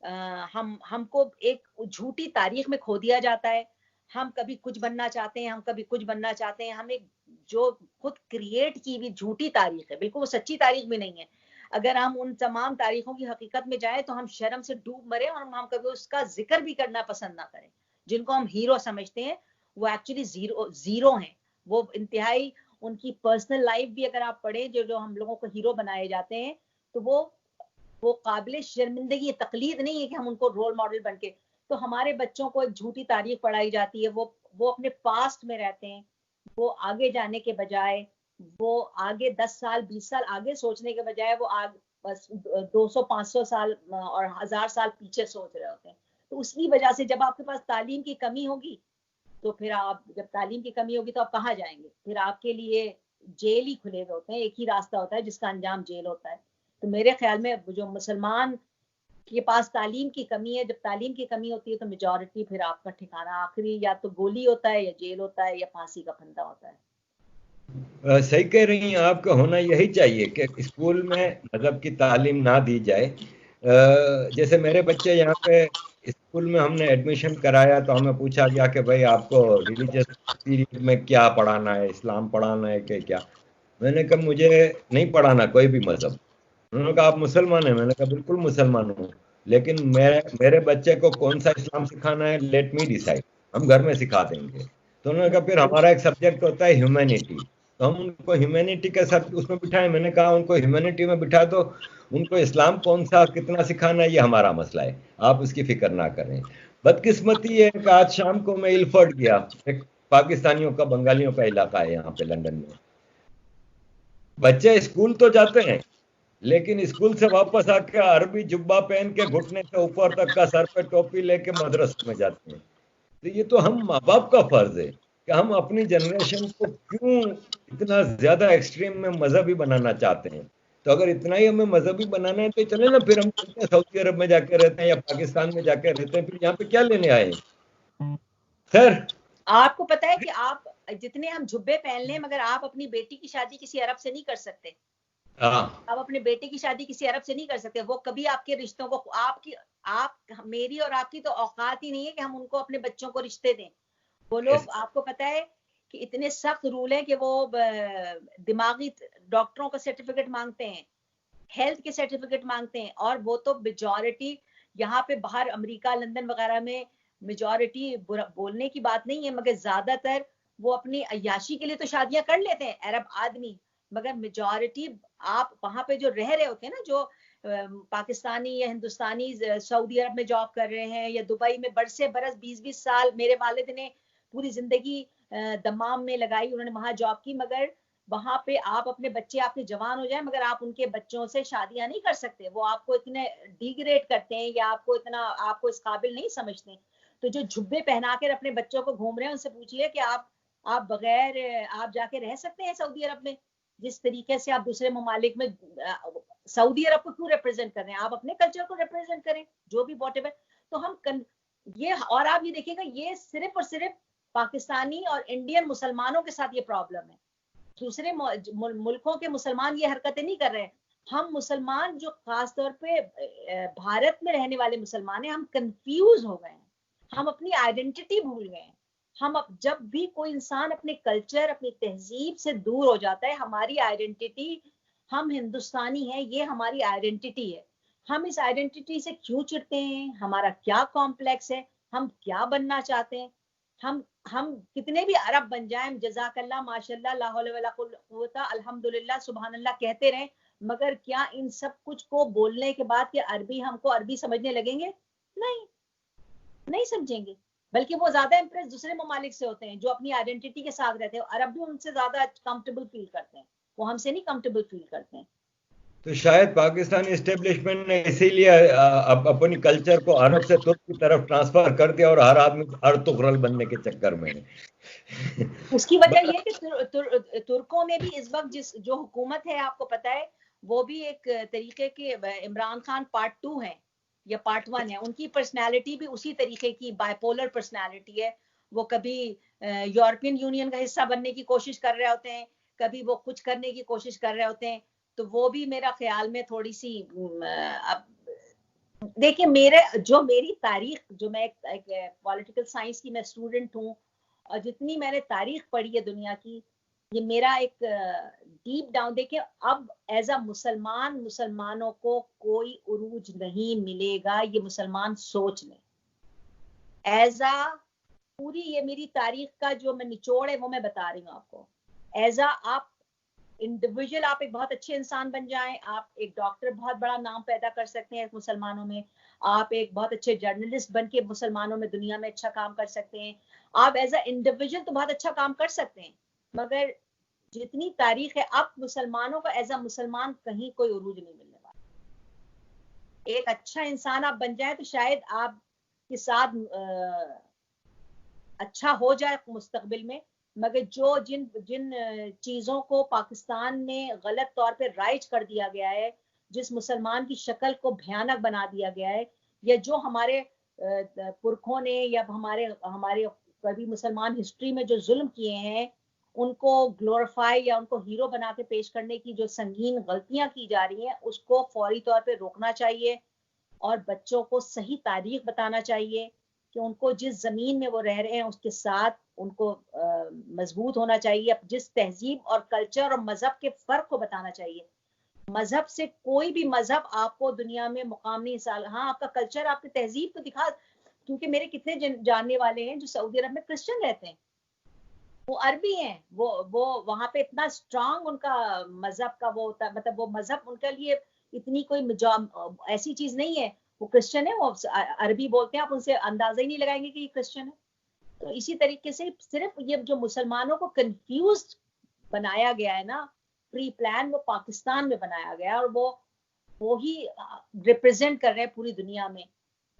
हमको एक झूठी तारीख में खो दिया जाता है। हम कभी कुछ बनना चाहते हैं, हम कभी कुछ बनना चाहते हैं। हम एक जो खुद क्रिएट की हुई झूठी तारीख है, बिल्कुल वो सच्ची तारीख भी नहीं है। अगर हम उन तमाम तारीखों की हकीकत में जाएं तो हम शर्म से डूब मरे और हम कभी उसका जिक्र भी करना पसंद ना करें। जिनको हम हीरो समझते हैं वो एक्चुअली जीरो हैं। वो इंतहाई, उनकी पर्सनल लाइफ भी अगर आप पढ़ें, जो जो हम लोगों को हीरो बनाए जाते हैं, तो वो काबिल शर्मिंदगी, तकलीद नहीं है कि हम उनको रोल मॉडल बन के। तो हमारे बच्चों को एक झूठी तारीख पढ़ाई जाती है, वो अपने पास्ट में रहते हैं। वो आगे जाने के बजाय, वो आगे 10 साल 20 साल आगे सोचने के बजाय वो बस 200 500 साल और 1000 साल पीछे सोच रहे होते हैं। तो उसकी वजह से जब आपके पास तालीम की कमी होगी, तो फिर आप, जब तालीम की कमी होगी तो आप कहाँ जाएंगे? फिर आपके लिए जेल ही खुले हुए होते हैं, एक ही रास्ता होता है जिसका अंजाम जेल होता है। तो मेरे ख्याल में जो मुसलमान के पास तालीम की कमी है, जब तालीम की कमी होती है तो मेजॉरिटी, फिर आपका ठिकाना आखिरी या तो गोली होता है, या जेल होता है, या फांसी का फंदा होता है। सही कह रही हैं आप, का होना यही चाहिए कि स्कूल में मजहब की तालीम ना दी जाए। जैसे मेरे बच्चे यहाँ पे स्कूल में हमने एडमिशन कराया तो हमें पूछा गया कि भाई आपको रिलीजियस पीरियड में क्या पढ़ाना है, इस्लाम पढ़ाना है कि क्या। मैंने कहा मुझे नहीं पढ़ाना कोई भी मजहब। उन्होंने कहा आप मुसलमान हैं? मैंने कहा बिल्कुल मुसलमान हूँ, लेकिन मेरे बच्चे को कौन सा इस्लाम सिखाना है लेट मी डिसाइड, हम घर में सिखा देंगे। तो उन्होंने कहा फिर हमारा एक सब्जेक्ट होता है ह्यूमैनिटी, तो हम उनको ह्यूमैनिटी के साथ उसमें बिठाएं। मैंने कहा उनको ह्यूमैनिटी में बिठा दो, उनको इस्लाम कौन सा कितना सिखाना है ये हमारा मसला है, आप उसकी फिक्र ना करें। बदकिस्मती है कि आज शाम को मैं इल्फर्ड गया, एक पाकिस्तानियों का बंगालियों का इलाका है यहाँ पे लंदन में। बच्चे स्कूल तो जाते हैं, लेकिन स्कूल से वापस आके अरबी जुब्बा पहन के घुटने से ऊपर तक का सर पे टोपी लेके मदरसे में जाते हैं। तो ये तो हम माँ बाप का फर्ज है कि हम अपनी जनरेशन को क्यों इतना ज्यादा एक्सट्रीम में मजहबी बनाना चाहते हैं। तो अगर इतना ही हमें मजहबी बनाना है तो चले ना, फिर हम चलते हैं सऊदी अरब में जाके रहते हैं या पाकिस्तान में जाके रहते हैं, फिर यहाँ पे क्या लेने आए हैं? खैर। आपको पता है कि आप जितने हम जुब्बे पहन लें, मगर आप अपनी बेटी की शादी किसी अरब से नहीं कर सकते। हाँ, आप अपने बेटे की शादी किसी अरब से नहीं कर सकते। वो कभी आपके रिश्तों को, मेरी और आपकी तो औकात ही नहीं है कि हम उनको अपने बच्चों को रिश्ते दें। वो लोग, आपको पता है कि इतने सख्त रूल हैं कि वो दिमागी डॉक्टरों का सर्टिफिकेट मांगते हैं, हेल्थ के सर्टिफिकेट मांगते हैं। और वो तो मेजॉरिटी यहाँ पे बाहर अमेरिका लंदन वगैरह में मेजॉरिटी, बोलने की बात नहीं है, मगर ज्यादातर वो अपनी अय्याशी के लिए तो शादियां कर लेते हैं अरब आदमी। मगर मेजॉरिटी आप वहां पे जो रह रहे होते हैं ना, जो पाकिस्तानी या हिंदुस्तानी सऊदी अरब में जॉब कर रहे हैं या दुबई में बरसे बरस 20-20 साल, मेरे वालिद ने पूरी जिंदगी दमाम में लगाई, उन्होंने वहां जॉब की, मगर वहां पे आप अपने बच्चे आपके जवान हो जाए मगर आप उनके बच्चों से शादियां नहीं कर सकते, वो आपको इतने डिग्रेड करते हैं या आपको इस काबिल नहीं समझते। तो जो जुब्बे पहना कर अपने बच्चों को घूम रहे हैं, उनसे पूछिए कि आप बगैर आप जाके रह सकते हैं सऊदी अरब में? जिस तरीके से आप दूसरे ममालिक में सऊदी अरब को क्यों रिप्रेजेंट कर रहे हैं, आप अपने कल्चर को रिप्रेजेंट करें, जो भी वॉट एवर। तो ये, और आप ये देखिएगा, ये सिर्फ और सिर्फ पाकिस्तानी और इंडियन मुसलमानों के साथ ये प्रॉब्लम है। दूसरे मुल्कों के मुसलमान ये हरकतें नहीं कर रहे हैं। हम मुसलमान जो खास तौर पे भारत में रहने वाले मुसलमान हैं, हम कंफ्यूज हो गए हैं, हम अपनी आइडेंटिटी भूल गए हैं। जब भी कोई इंसान अपने कल्चर, अपनी तहजीब से दूर हो जाता है, हमारी आइडेंटिटी, हम हिंदुस्तानी हैं, ये हमारी आइडेंटिटी है, हम इस आइडेंटिटी से क्यों चिढ़ते हैं, हमारा क्या कॉम्प्लेक्स है, हम क्या बनना चाहते हैं, हम कितने भी अरब बन जाएं, जज़ाकल्लाह, माशाल्लाह, ला हौला वला कुव्वता, अल्हम्दुलिल्लाह, सुभान अल्लाह कहते रहें, मगर क्या इन सब कुछ को बोलने के बाद कि अरबी, हमको अरबी समझने लगेंगे? नहीं, नहीं समझेंगे। बल्कि वो ज्यादा इंप्रेस दूसरे ममालिक से होते हैं जो अपनी आइडेंटिटी के साथ रहते हैं। अरब भी उनसे ज्यादा कंफर्टेबल फील करते हैं, वो हमसे नहीं कंफर्टेबल फील करते हैं। तो शायद पाकिस्तानी एस्टेब्लिशमेंट ने इसीलिए अपनी कल्चर को अरब से तुर्क की तरफ ट्रांसफर कर दिया, और हर आदमी अर्तुगरल बनने के चक्कर में। उसकी वजह यह है कि तुर्कों में भी इस वक्त जो हुकूमत है, आपको पता है, वो भी एक तरीके के इमरान खान पार्ट 2 है या पार्ट 1 है। उनकी पर्सनैलिटी भी उसी तरीके की बाइपोलर पर्सनैलिटी है। वो कभी यूरोपियन यूनियन का हिस्सा बनने की कोशिश कर रहे होते हैं, कभी वो कुछ करने की कोशिश कर रहे होते हैं। तो वो भी मेरा ख्याल में थोड़ी सी, अब देखिए, मेरी तारीख, जो मैं एक पॉलिटिकल साइंस की मैं स्टूडेंट हूँ, और जितनी मैंने तारीख पढ़ी है दुनिया की, ये मेरा एक डीप डाउन, देखिए अब एज अ मुसलमानों को कोई उरूज नहीं मिलेगा, ये मुसलमान सोच लें। एज अ पूरी ये मेरी तारीख का जो मैं निचोड़ है वो मैं बता रही हूँ आपको। एज अ आप इंडिविजुअल, आप एक बहुत अच्छे इंसान बन जाएं, आप एक डॉक्टर बहुत बड़ा नाम पैदा कर सकते हैं मुसलमानों में, आप एक बहुत अच्छे जर्नलिस्ट बन के मुसलमानों में दुनिया में अच्छा काम कर सकते हैं, आप एज अ इंडिविजुअल तो बहुत अच्छा काम कर सकते हैं, मगर जितनी तारीख है, अब मुसलमानों का एज अ मुसलमान कहीं कोई उरूज नहीं मिलने वाला। एक अच्छा इंसान आप बन जाए तो शायद आपके साथ अच्छा हो जाए मुस्तकबिल में, मगर जिन जिन चीजों को पाकिस्तान में गलत तौर पे राइज कर दिया गया है, जिस मुसलमान की शक्ल को भयानक बना दिया गया है, या जो हमारे पुरखों ने या हमारे हमारे कभी मुसलमान हिस्ट्री में जो जुल्म किए हैं, उनको ग्लोरीफाई या उनको हीरो बना के पेश करने की जो संगीन गलतियां की जा रही हैं, उसको फौरी तौर पे रोकना चाहिए, और बच्चों को सही तारीख बताना चाहिए कि उनको जिस जमीन में वो रह रहे हैं उसके साथ उनको मजबूत होना चाहिए। जिस तहजीब और कल्चर और मजहब के फर्क को बताना चाहिए। मजहब से कोई भी मजहब आपको दुनिया में मुकाम नहीं साल, हाँ आपका कल्चर, आपकी तहजीब तो दिखा, क्योंकि मेरे कितने जानने वाले हैं जो सऊदी अरब में क्रिश्चियन रहते हैं, वो अरबी हैं, वो वहां पे इतना स्ट्रांग उनका मजहब का वो होता है, मतलब वो मजहब उनके लिए इतनी कोई ऐसी चीज नहीं है। वो क्रिश्चियन है, वो अरबी बोलते हैं, आप उनसे अंदाजा ही नहीं लगाएंगे कि ये क्रिश्चियन है। तो इसी तरीके से सिर्फ ये जो मुसलमानों को कंफ्यूज बनाया गया है ना, प्री प्लान, वो पाकिस्तान में बनाया गया, और वो ही रिप्रेजेंट कर रहे हैं पूरी दुनिया में।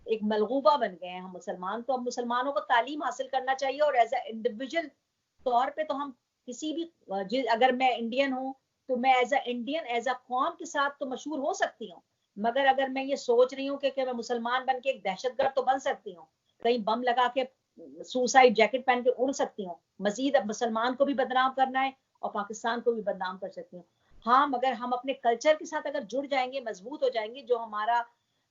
एक मलगूबा बन गए हैं हम मुसलमान। तो अब मुसलमानों को तालीम हासिल करना चाहिए, और एज ए इंडिविजुअल तौर पे तो हम किसी भी, अगर मैं इंडियन हूँ तो मैं as a Indian, as a कौम के साथ तो मशहूर हो सकती हूँ, मगर अगर मैं ये सोच रही हूँ कि मैं मुसलमान बन के एक दहशतगर्द तो बन सकती हूँ, कहीं बम लगा के सुसाइड जैकेट पहन के उड़ सकती हूँ, मजीद अब मुसलमान को भी बदनाम करना है और पाकिस्तान को भी बदनाम कर सकती हूँ। हाँ, मगर हम अपने कल्चर के साथ अगर जुड़ जाएंगे, मजबूत हो जाएंगे, जो हमारा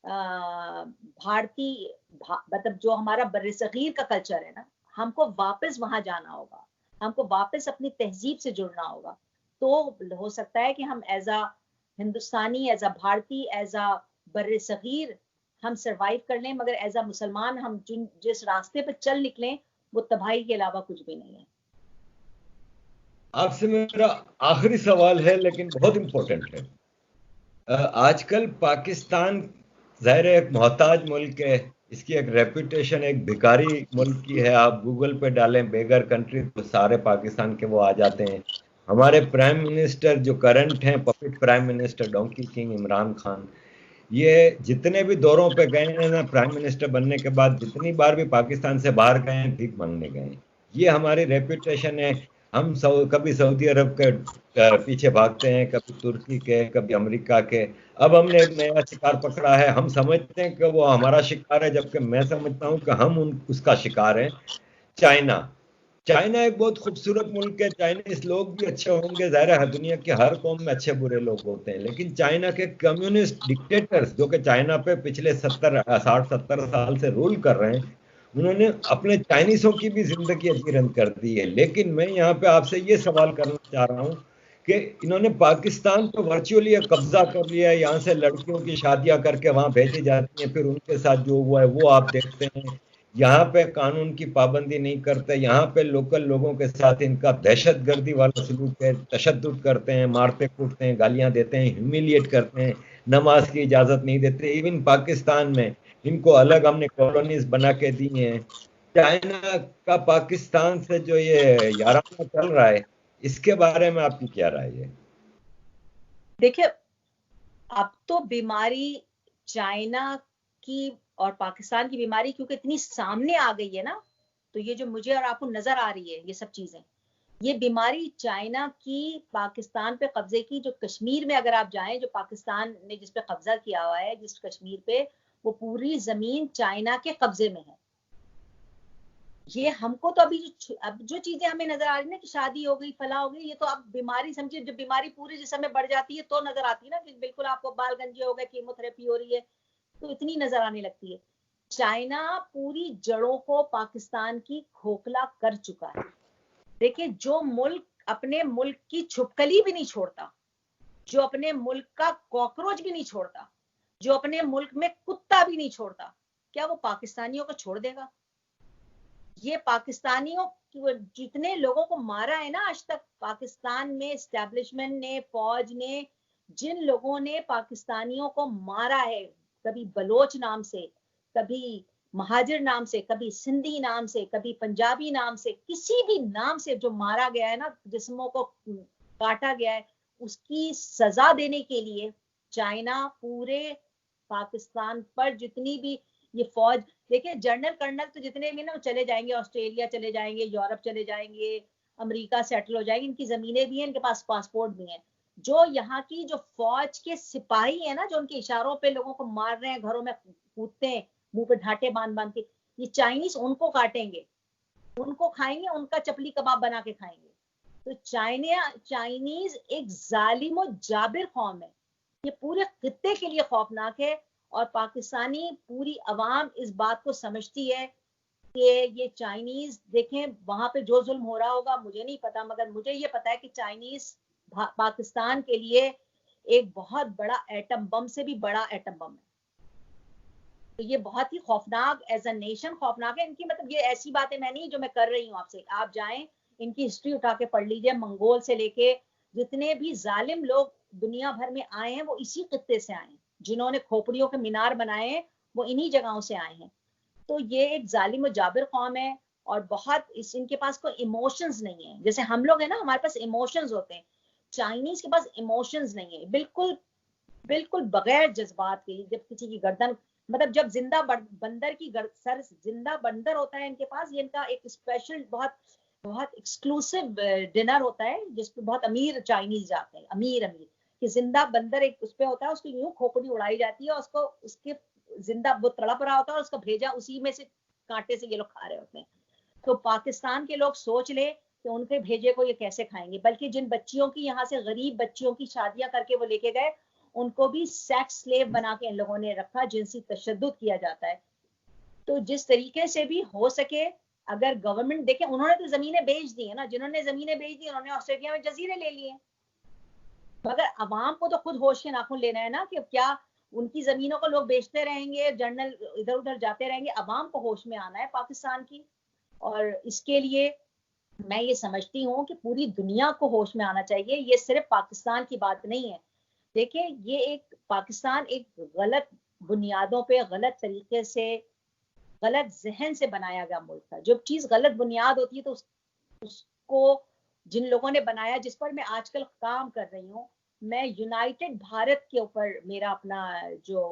भारतीय मतलब जो हमारा बर्रसगीर का कल्चर है ना, हमको वापस वहां जाना होगा, हमको वापस अपनी तहजीब से जुड़ना होगा। तो हो सकता है कि हम as a Hindustani, as a भारतीय, एज अ बर्रसगीर हम सरवाइव कर लें, मगर एज अ मुसलमान हम जिस रास्ते पर चल निकलें वो तबाही के अलावा कुछ भी नहीं है। आपसे मेरा आखिरी सवाल है, लेकिन बहुत इंपॉर्टेंट है। आजकल पाकिस्तान ज़ाहिर है एक मोहताज मुल्क है, इसकी एक रेपुटेशन एक भिखारी मुल्क की है। आप गूगल पे डालें बेगर कंट्री तो सारे पाकिस्तान के वो आ जाते हैं। हमारे प्राइम मिनिस्टर जो करंट हैं, puppet prime minister donkey king Imran Khan, ये जितने भी दौरों पे गए हैं ना प्राइम मिनिस्टर बनने के बाद, जितनी बार भी पाकिस्तान से बाहर गए हैं भीख मांगने गए हैं। ये हमारी रेपुटेशन है। हम कभी सऊदी अरब के पीछे भागते हैं, कभी तुर्की के, कभी अमेरिका के। अब हमने एक नया शिकार पकड़ा है। हम समझते हैं कि वो हमारा शिकार है, जबकि मैं समझता हूँ कि हम उसका शिकार हैं। चाइना। चाइना एक बहुत खूबसूरत मुल्क है, चाइनीज लोग भी अच्छे होंगे। जाहिर है दुनिया की हर कौम में अच्छे बुरे लोग होते हैं, लेकिन चाइना के कम्युनिस्ट डिक्टेटर्स जो कि चाइना पे पिछले 60 60 70 साल से रूल कर रहे हैं, उन्होंने अपने चाइनीजों की भी जिंदगी अजीरन कर दी है। लेकिन मैं यहाँ पे आपसे ये सवाल करना चाह रहा हूँ कि इन्होंने पाकिस्तान पर वर्चुअली कब्जा कर लिया है। यहाँ से लड़कियों की शादियां करके वहां भेजी जाती हैं, फिर उनके साथ जो हुआ है वो आप देखते हैं। यहाँ पे कानून की पाबंदी नहीं करते, यहाँ पे लोकल लोगों के साथ इनका दहशतगर्दी वाला सलूक है, तशद्दुद करते हैं, मारते कूटते हैं, गालियां देते हैं, ह्यूमिलिएट करते हैं, नमाज की इजाजत नहीं देते। इवन पाकिस्तान में इनको अलग हमने कॉलोनीज बना के दी हैं। चाइना का पाकिस्तान से जो ये याराना चल रहा है, इसके बारे में आपकी क्या राय है? देखिए, अब तो बीमारी चाइना की और पाकिस्तान की बीमारी क्योंकि इतनी सामने आ गई है ना, तो ये जो मुझे और आपको नजर आ रही है ये सब चीजें, ये बीमारी चाइना की पाकिस्तान पे कब्जे की। जो कश्मीर में अगर आप जाएं, जो पाकिस्तान ने जिस पे कब्जा किया हुआ है, जिस कश्मीर पे, वो पूरी जमीन चाइना के कब्जे में है। ये हमको तो अब जो चीजें हमें नजर आ रही है ना कि शादी हो गई, फला हो गई, ये तो अब बीमारी समझिए। जब बीमारी पूरे जिस्म में बढ़ जाती है तो नजर आती है ना कि बिल्कुल आपको बाल गंजे हो गए, कीमोथेरेपी हो रही है, तो इतनी नजर आने लगती है। चाइना पूरी जड़ों को पाकिस्तान की खोखला कर चुका है। देखिए, जो मुल्क अपने मुल्क की छुपकली भी नहीं छोड़ता, जो अपने मुल्क का कॉकरोच भी नहीं छोड़ता, जो अपने मुल्क में कुत्ता भी नहीं छोड़ता, क्या वो पाकिस्तानियों को छोड़ देगा? ये पाकिस्तानियों जितने लोगों को मारा है ना आज तक पाकिस्तान में, एस्टेब्लिशमेंट ने, फौज ने, जिन लोगों ने पाकिस्तानियों को मारा है, कभी बलोच नाम से, कभी महाजिर नाम से, कभी सिंधी नाम से, कभी पंजाबी नाम से, किसी भी नाम से जो मारा गया है ना, जिस्मों को काटा गया है, उसकी सजा देने के लिए चाइना पूरे पाकिस्तान पर जितनी भी ये फौज, देखिए जनरल कर्नल तो जितने भी ना चले जाएंगे, ऑस्ट्रेलिया चले जाएंगे, यूरोप चले जाएंगे, अमेरिका सेटल हो जाएंगे, इनकी जमीनें भी हैं, इनके पास पासपोर्ट भी हैं। जो यहाँ की जो फौज के सिपाही है ना, जो उनके इशारों पे लोगों को मार रहे हैं, घरों में कूदते हैं मुंह पे ढाटे बांध बांध के, ये चाइनीज उनको काटेंगे, उनको खाएंगे, उनका चपली कबाब बना के खाएंगे। तो चाइनीज एक जालिम और जाबिर कौम है, ये पूरे खित्ते के लिए खौफनाक है। और पाकिस्तानी पूरी अवाम इस बात को समझती है कि ये चाइनीज, देखें वहां पे जो जुल्म हो रहा होगा मुझे नहीं पता, मगर मुझे ये पता है कि चाइनीज पाकिस्तान के लिए एक बहुत बड़ा एटम बम से भी बड़ा एटम बम है। तो ये बहुत ही खौफनाक, एज अ नेशन खौफनाक है इनकी। मतलब ये ऐसी बातें मैं नहीं जो मैं कर रही हूँ आपसे, आप जाएं इनकी हिस्ट्री उठा के पढ़ लीजिए। मंगोल से लेके जितने भी जालिम लोग दुनिया भर में आए हैं वो इसी खित्ते से आए हैं, जिन्होंने खोपड़ियों के मीनार बनाए हैं वो इन्हीं जगहों से आए हैं। तो ये एक जालिम और जाबिर कौम है, और बहुत इनके पास कोई इमोशंस नहीं है। जैसे हम लोग है ना, हमारे पास इमोशंस होते हैं, चाइनीज के पास इमोशंस नहीं है, बिल्कुल बिल्कुल बगैर जज्बात के। जब किसी की गर्दन, मतलब जब जिंदा बंदर की सर जिंदा बंदर होता है इनके पास, ये इनका एक स्पेशल बहुत बहुत एक्सक्लूसिव डिनर होता है जिसपे बहुत अमीर चाइनीज जाते हैं, अमीर अमीर, कि जिंदा बंदर एक उस पे होता है, उसकी यूं खोपड़ी उड़ाई जाती है, उसको उसके जिंदा वो तड़प रहा होता है और उसको भेजा उसी में से कांटे से ये लोग खा रहे होते हैं। तो पाकिस्तान के लोग सोच ले कि उनके भेजे को ये कैसे खाएंगे। बल्कि जिन बच्चियों की यहाँ से, गरीब बच्चियों की शादियां करके वो लेके गए, उनको भी सेक्स स्लेव बना के इन लोगों ने रखा, जिनसी तशद्दुद किया जाता है। तो जिस तरीके से भी हो सके, अगर गवर्नमेंट देखे, उन्होंने तो जमीनें बेच दी है ना, जिन्होंने जमीनें बेच दी उन्होंने ऑस्ट्रेलिया में जजीरे ले लिए, मगर अवाम को तो खुद होश के नाखून लेना है ना कि क्या उनकी जमीनों को लोग बेचते रहेंगे, जर्नल इधर उधर जाते रहेंगे? अवाम को होश में आना है पाकिस्तान की। और इसके लिए मैं ये समझती हूँ कि पूरी दुनिया को होश में आना चाहिए, ये सिर्फ पाकिस्तान की बात नहीं है। देखिए, ये एक पाकिस्तान एक गलत बुनियादों पे, गलत तरीके से, गलत ज़हन से बनाया गया मुल्क है। जब चीज़ गलत बुनियाद होती है तो उसको जिन लोगों ने बनाया, जिस पर मैं आजकल काम कर रही हूँ, मैं यूनाइटेड भारत के ऊपर मेरा अपना जो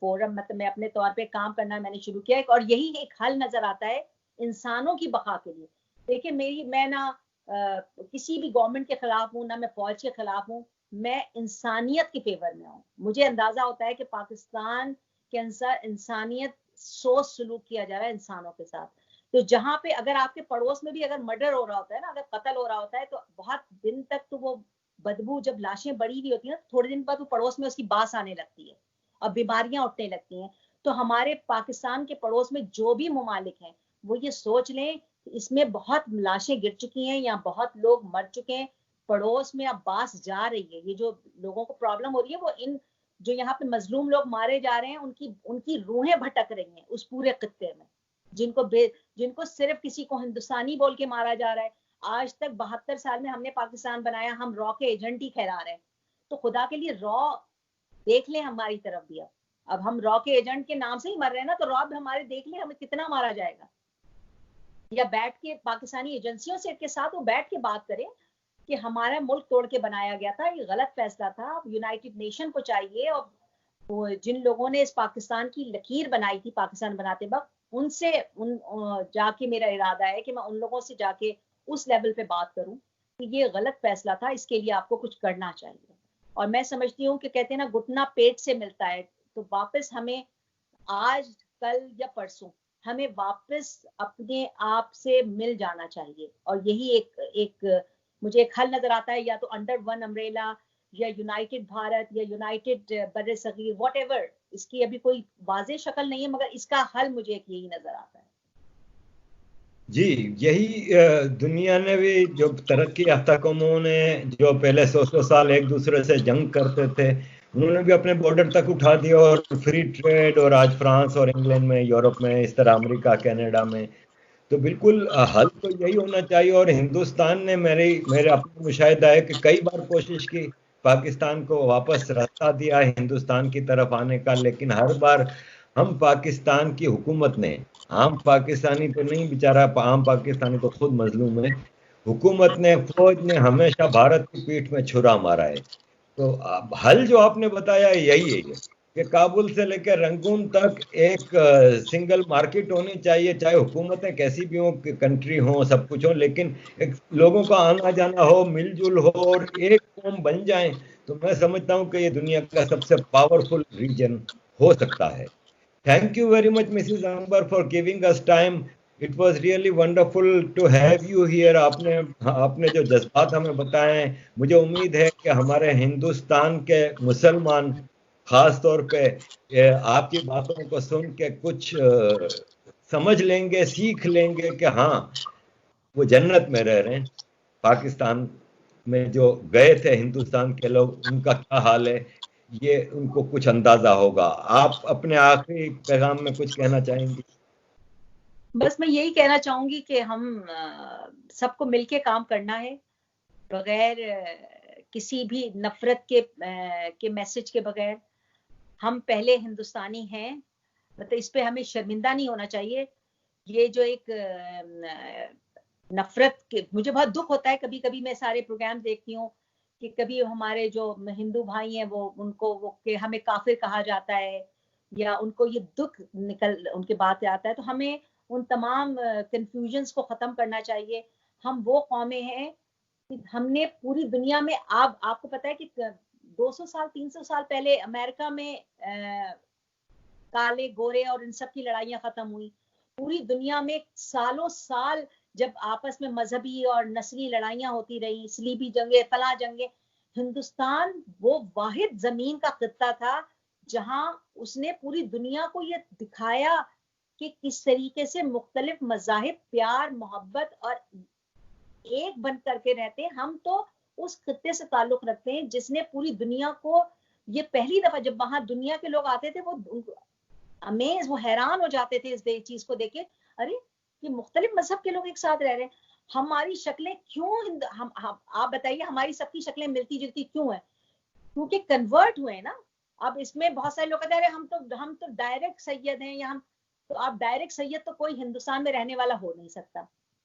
फोरम, मतलब मैं अपने तौर पे काम करना मैंने शुरू किया है, और यही एक हल नजर आता है इंसानों की बका के लिए। देखिए, मैं ना किसी भी गवर्नमेंट के खिलाफ हूँ, ना मैं फौज के खिलाफ हूँ, मैं इंसानियत के फेवर में हूँ। मुझे अंदाजा होता है कि पाकिस्तान के अंदर इंसानियत सोच सलूक किया जा रहा है इंसानों के साथ। तो जहां पे अगर आपके पड़ोस में भी अगर मर्डर हो रहा होता है ना, अगर कत्ल हो रहा होता है, तो बहुत दिन तक तो वो बदबू, जब लाशें बड़ी हुई होती है ना, तो थोड़े दिन बाद वो पड़ोस में उसकी बास आने लगती है और बीमारियां उठने लगती हैं। तो हमारे पाकिस्तान के पड़ोस में जो भी ममालिक हैं, वो ये सोच लें कि इसमें बहुत लाशें गिर चुकी हैं या बहुत लोग मर चुके हैं, पड़ोस में अब बास जा रही है। ये जो लोगों को प्रॉब्लम हो रही है, वो इन जो यहाँ पे मजलूम लोग मारे जा रहे हैं, उनकी उनकी रूहें भटक रही हैं उस पूरे खित्ते में, जिनको सिर्फ किसी को हिंदुस्तानी बोल के मारा जा रहा है। आज तक 72 साल में हमने पाकिस्तान बनाया, हम रॉ के एजेंट ही कहला रहे हैं। तो खुदा के लिए रॉ देख लें हमारी तरफ भी। अब हम रॉ के एजेंट के नाम से ही मर रहे हैं ना, तो रॉ भी हमारे देख लें, हमें कितना मारा जाएगा। या बैठ के पाकिस्तानी एजेंसियों से के साथ वो बैठ के बात करें कि हमारा मुल्क तोड़ के बनाया गया था, ये गलत फैसला था। यूनाइटेड नेशन को चाहिए, और वो जिन लोगों ने इस पाकिस्तान की लकीर बनाई थी पाकिस्तान बनाते वक्त, उनसे जाके मेरा इरादा है कि मैं उन लोगों से जाके उस लेवल पे बात करूं कि ये गलत फैसला था, इसके लिए आपको कुछ करना चाहिए। और मैं समझती हूँ कि कहते हैं ना, घुटना पेट से मिलता है, तो वापस हमें आज, कल या परसों हमें वापस अपने आप से मिल जाना चाहिए। और यही एक मुझे एक हल नजर आता है, या तो अंडर वन अम्ब्रेला, या यूनाइटेड भारत, या यूनाइटेड बर्रे सगीर, व्हाटएवर। इसकी अभी कोई वाज़ेह शक्ल नहीं है, मगर इसका हल मुझे एक यही नजर आता है। जी, यही दुनिया ने भी, जो तरक्की याफ्ता कौमों ने जो पहले 100 साल एक दूसरे से जंग करते थे, उन्होंने भी अपने बॉर्डर तक उठा दिया, और फ्री ट्रेड, और आज फ्रांस और इंग्लैंड में, यूरोप में, इस तरह अमेरिका, कनाडा में। तो बिल्कुल हल तो यही होना चाहिए। और हिंदुस्तान ने, मेरे अपना मुशाहिदा है कि कई बार कोशिश की पाकिस्तान को वापस रास्ता दिया हिंदुस्तान की तरफ आने का, लेकिन हर बार हम पाकिस्तान की हुकूमत ने, आम पाकिस्तानी तो नहीं, बेचारा आम पाकिस्तानी तो खुद मजलूम है, हुकूमत ने, फौज ने हमेशा भारत की पीठ में छुरा मारा है। तो हल जो आपने बताया यही है कि काबुल से लेकर रंगून तक एक सिंगल मार्केट होनी चाहिए, चाहे हुकूमतें कैसी भी हो, कंट्री हो, सब कुछ हो, लेकिन एक लोगों का आना जाना हो, मिलजुल हो, और एक कौम बन जाए, तो मैं समझता हूँ कि ये दुनिया का सबसे पावरफुल रीजन हो सकता है। Thank you very much Mrs Amber for giving us time. It was really wonderful to have you here. आपने जो जज्बात हमें बताए, मुझे उम्मीद है कि हमारे हिंदुस्तान के मुसलमान खास तौर पे आपकी बातों को सुन के कुछ समझ लेंगे, सीख लेंगे कि हाँ, वो जन्नत में रह रहे हैं। पाकिस्तान में जो गए थे हिंदुस्तान के लोग, उनका क्या हाल है, ये उनको कुछ अंदाजा होगा। आप अपने आखिरी पैगाम में कुछ कहना चाहेंगे? बस मैं यही कहना चाहूंगी कि हम सबको मिलके काम करना है, बगैर किसी भी नफरत के मैसेज के बगैर। हम पहले हिंदुस्तानी हैं, मतलब इस पे हमें शर्मिंदा नहीं होना चाहिए। ये जो एक नफरत के, मुझे बहुत दुख होता है, कभी कभी मैं सारे प्रोग्राम देखती हूँ कि कभी हमारे जो हिंदू भाई हैं, वो उनको वो कि हमें काफिर कहा जाता है, या उनको ये दुख निकल उनके बात आता है। तो हमें उन तमाम कंफ्यूजन्स को खत्म करना चाहिए। हम वो कौमें हैं कि हमने पूरी दुनिया में, आपको पता है कि 200 साल 300 साल पहले अमेरिका में काले गोरे और इन सब की लड़ाइयां खत्म हुई। पूरी दुनिया में सालों साल जब आपस में मजहबी और नस्ली लड़ाइयां होती रही, सलीबी जंगे, फला जंगे, हिंदुस्तान वो वाहिद जमीन का खित्ता था जहां उसने पूरी दुनिया को ये दिखाया कि किस तरीके से मुख्तलिफ मजाहिब प्यार मोहब्बत और एक बन करके रहते हैं। हम तो उस खित्ते से ताल्लुक रखते हैं जिसने पूरी दुनिया को, ये पहली दफा जब वहां दुनिया के लोग आते थे, वो अमेज, वो हैरान हो जाते थे इस चीज को देखे, अरे ये मुख्तलिफ मजहब के लोग एक साथ रह रहे हैं। हमारी शक्लें क्यों हम आप बताइए हमारी सबकी शक्लें मिलती जुलती क्यों है? क्योंकि कन्वर्ट हुए ना। अब इसमें बहुत सारे लोग कहते हैं हम तो डायरेक्ट सैयद हैं, या हम तो आप डायरेक्ट सैयद तो कोई हिंदुस्तान में रहने वाला हो नहीं सकता।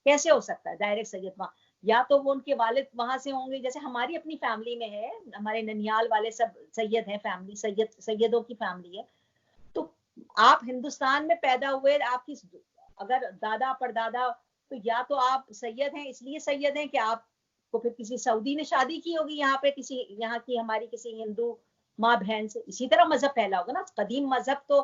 कैसे हो सकता है डायरेक्ट सैयद? वहां या तो वो उनके वालिद वहां से होंगे, जैसे हमारी अपनी फैमिली में है, हमारे ननियाल वाले सब सैयद हैं, फैमिली सैयदों की फैमिली है। तो आप हिंदुस्तान में पैदा हुए, आपकी अगर दादा परदादा, तो या तो आप सैयद हैं इसलिए सैयद हैं कि आपको फिर किसी सऊदी ने शादी की होगी यहाँ पे, किसी यहाँ की हमारी किसी हिंदू माँ बहन से। इसी तरह मजहब फैला होगा ना। कदीम मजहब तो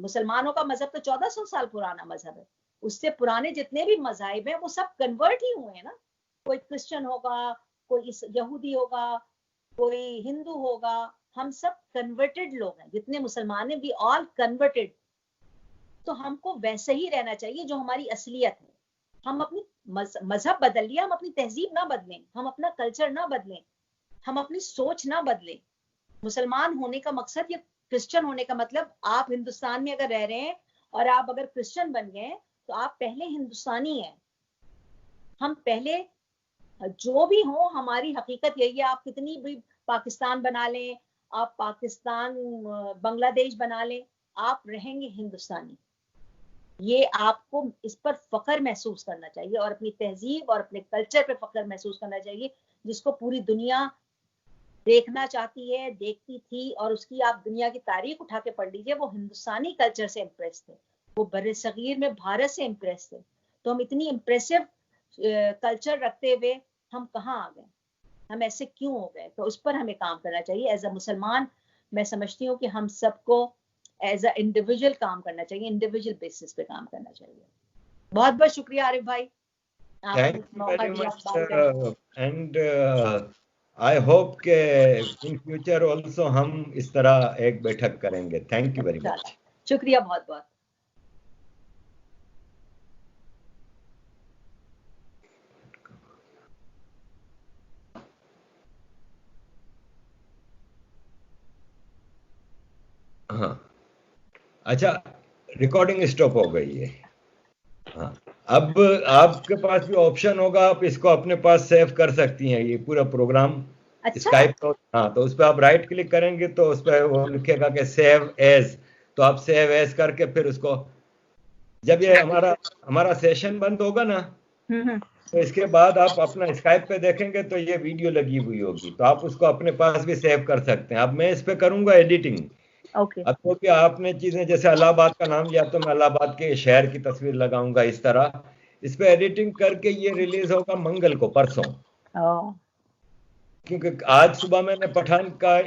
मुसलमानों का मजहब तो 1400 साल पुराना मजहब है। उससे पुराने जितने भी मजहब हैं वो सब कन्वर्ट ही हुए हैं ना। कोई क्रिश्चियन होगा, कोई यहूदी होगा, कोई हिंदू होगा, हम सब कन्वर्टेड लोग हैं। जितने मुसलमान हैं वी ऑल कन्वर्टेड। तो हमको वैसे ही रहना चाहिए जो हमारी असलियत है। हम अपनी मजहब बदल लिया, हम अपनी तहजीब ना बदलें, हम अपना कल्चर ना बदलें, हम अपनी सोच ना बदलें। मुसलमान होने का मकसद या क्रिश्चियन होने का मतलब, आप हिंदुस्तान में अगर रह रहे हैं और आप अगर क्रिश्चियन बन गए तो आप पहले हिंदुस्तानी हैं। हम पहले जो भी हो, हमारी हकीकत यही है। आप कितनी भी पाकिस्तान बना लें, आप पाकिस्तान बांग्लादेश बना लें, आप रहेंगे हिंदुस्तानी। ये आपको इस पर फख्र महसूस करना चाहिए और अपनी तहजीब और अपने कल्चर पे फख्र महसूस करना चाहिए, जिसको पूरी दुनिया देखना चाहती है, देखती थी। और उसकी आप दुनिया की तारीख उठा के पढ़ लीजिए, वो हिंदुस्तानी कल्चर से इम्प्रेस थे, वो बर्रे सगीर में भारत से इम्प्रेस थे। तो हम इतनी इम्प्रेसिव कल्चर रखते हुए हम कहाँ आ गए? हम ऐसे क्यों हो गए? तो उस पर हमें काम करना चाहिए। एज अ मुसलमान मैं समझती हूँ कि हम सबको एज अ इंडिविजुअल काम करना चाहिए, इंडिविजुअल बेसिस पे काम करना चाहिए। बहुत बहुत शुक्रिया आरिफ भाई, thank you very much and I hope के इन फ्यूचर ऑल्सो हम इस तरह एक बैठक करेंगे। Thank you very much. शुक्रिया बहुत बहुत। हाँ अच्छा, रिकॉर्डिंग स्टॉप हो गई है। हाँ, अब आपके पास भी ऑप्शन होगा, आप इसको अपने पास सेव कर सकती हैं, ये पूरा प्रोग्राम। अच्छा। स्काइप तो हाँ, तो उस पर आप राइट क्लिक करेंगे तो उस पर वो लिखेगा कि सेव एज, तो आप सेव एज करके फिर उसको, जब ये हमारा सेशन बंद होगा ना, तो इसके बाद आप अपना स्काइप पे देखेंगे तो ये वीडियो लगी हुई होगी, तो आप उसको अपने पास भी सेव कर सकते हैं। अब मैं इस पे करूंगा एडिटिंग। ओके। अब क्योंकि आपने चीजें जैसे इलाहाबाद का नाम लिया, तो मैं इलाहाबाद के शहर की तस्वीर लगाऊंगा इस तरह। इस पे एडिटिंग करके ये रिलीज होगा मंगल को, परसों। क्योंकि आज सुबह मैंने पठान का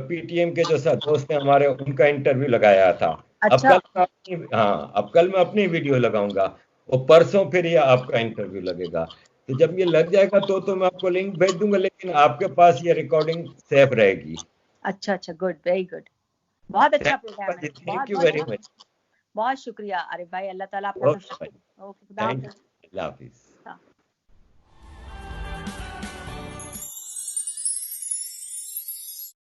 पीटीएम के जो दोस्त हैं हमारे, उनका इंटरव्यू लगाया था। अच्छा। अब कल मैं अपनी वीडियो लगाऊंगा, और परसों फिर ये आपका इंटरव्यू लगेगा। तो जब ये लग जाएगा तो मैं आपको लिंक भेज दूंगा, लेकिन आपके पास ये रिकॉर्डिंग सेफ रहेगी। अच्छा अच्छा, गुड, वेरी गुड। बहुत अच्छा प्रोग्राम है। Thank you very much. बहुत शुक्रिया आरिफ भाई, अल्लाह ताला आपका। अल्लाह हाफिज।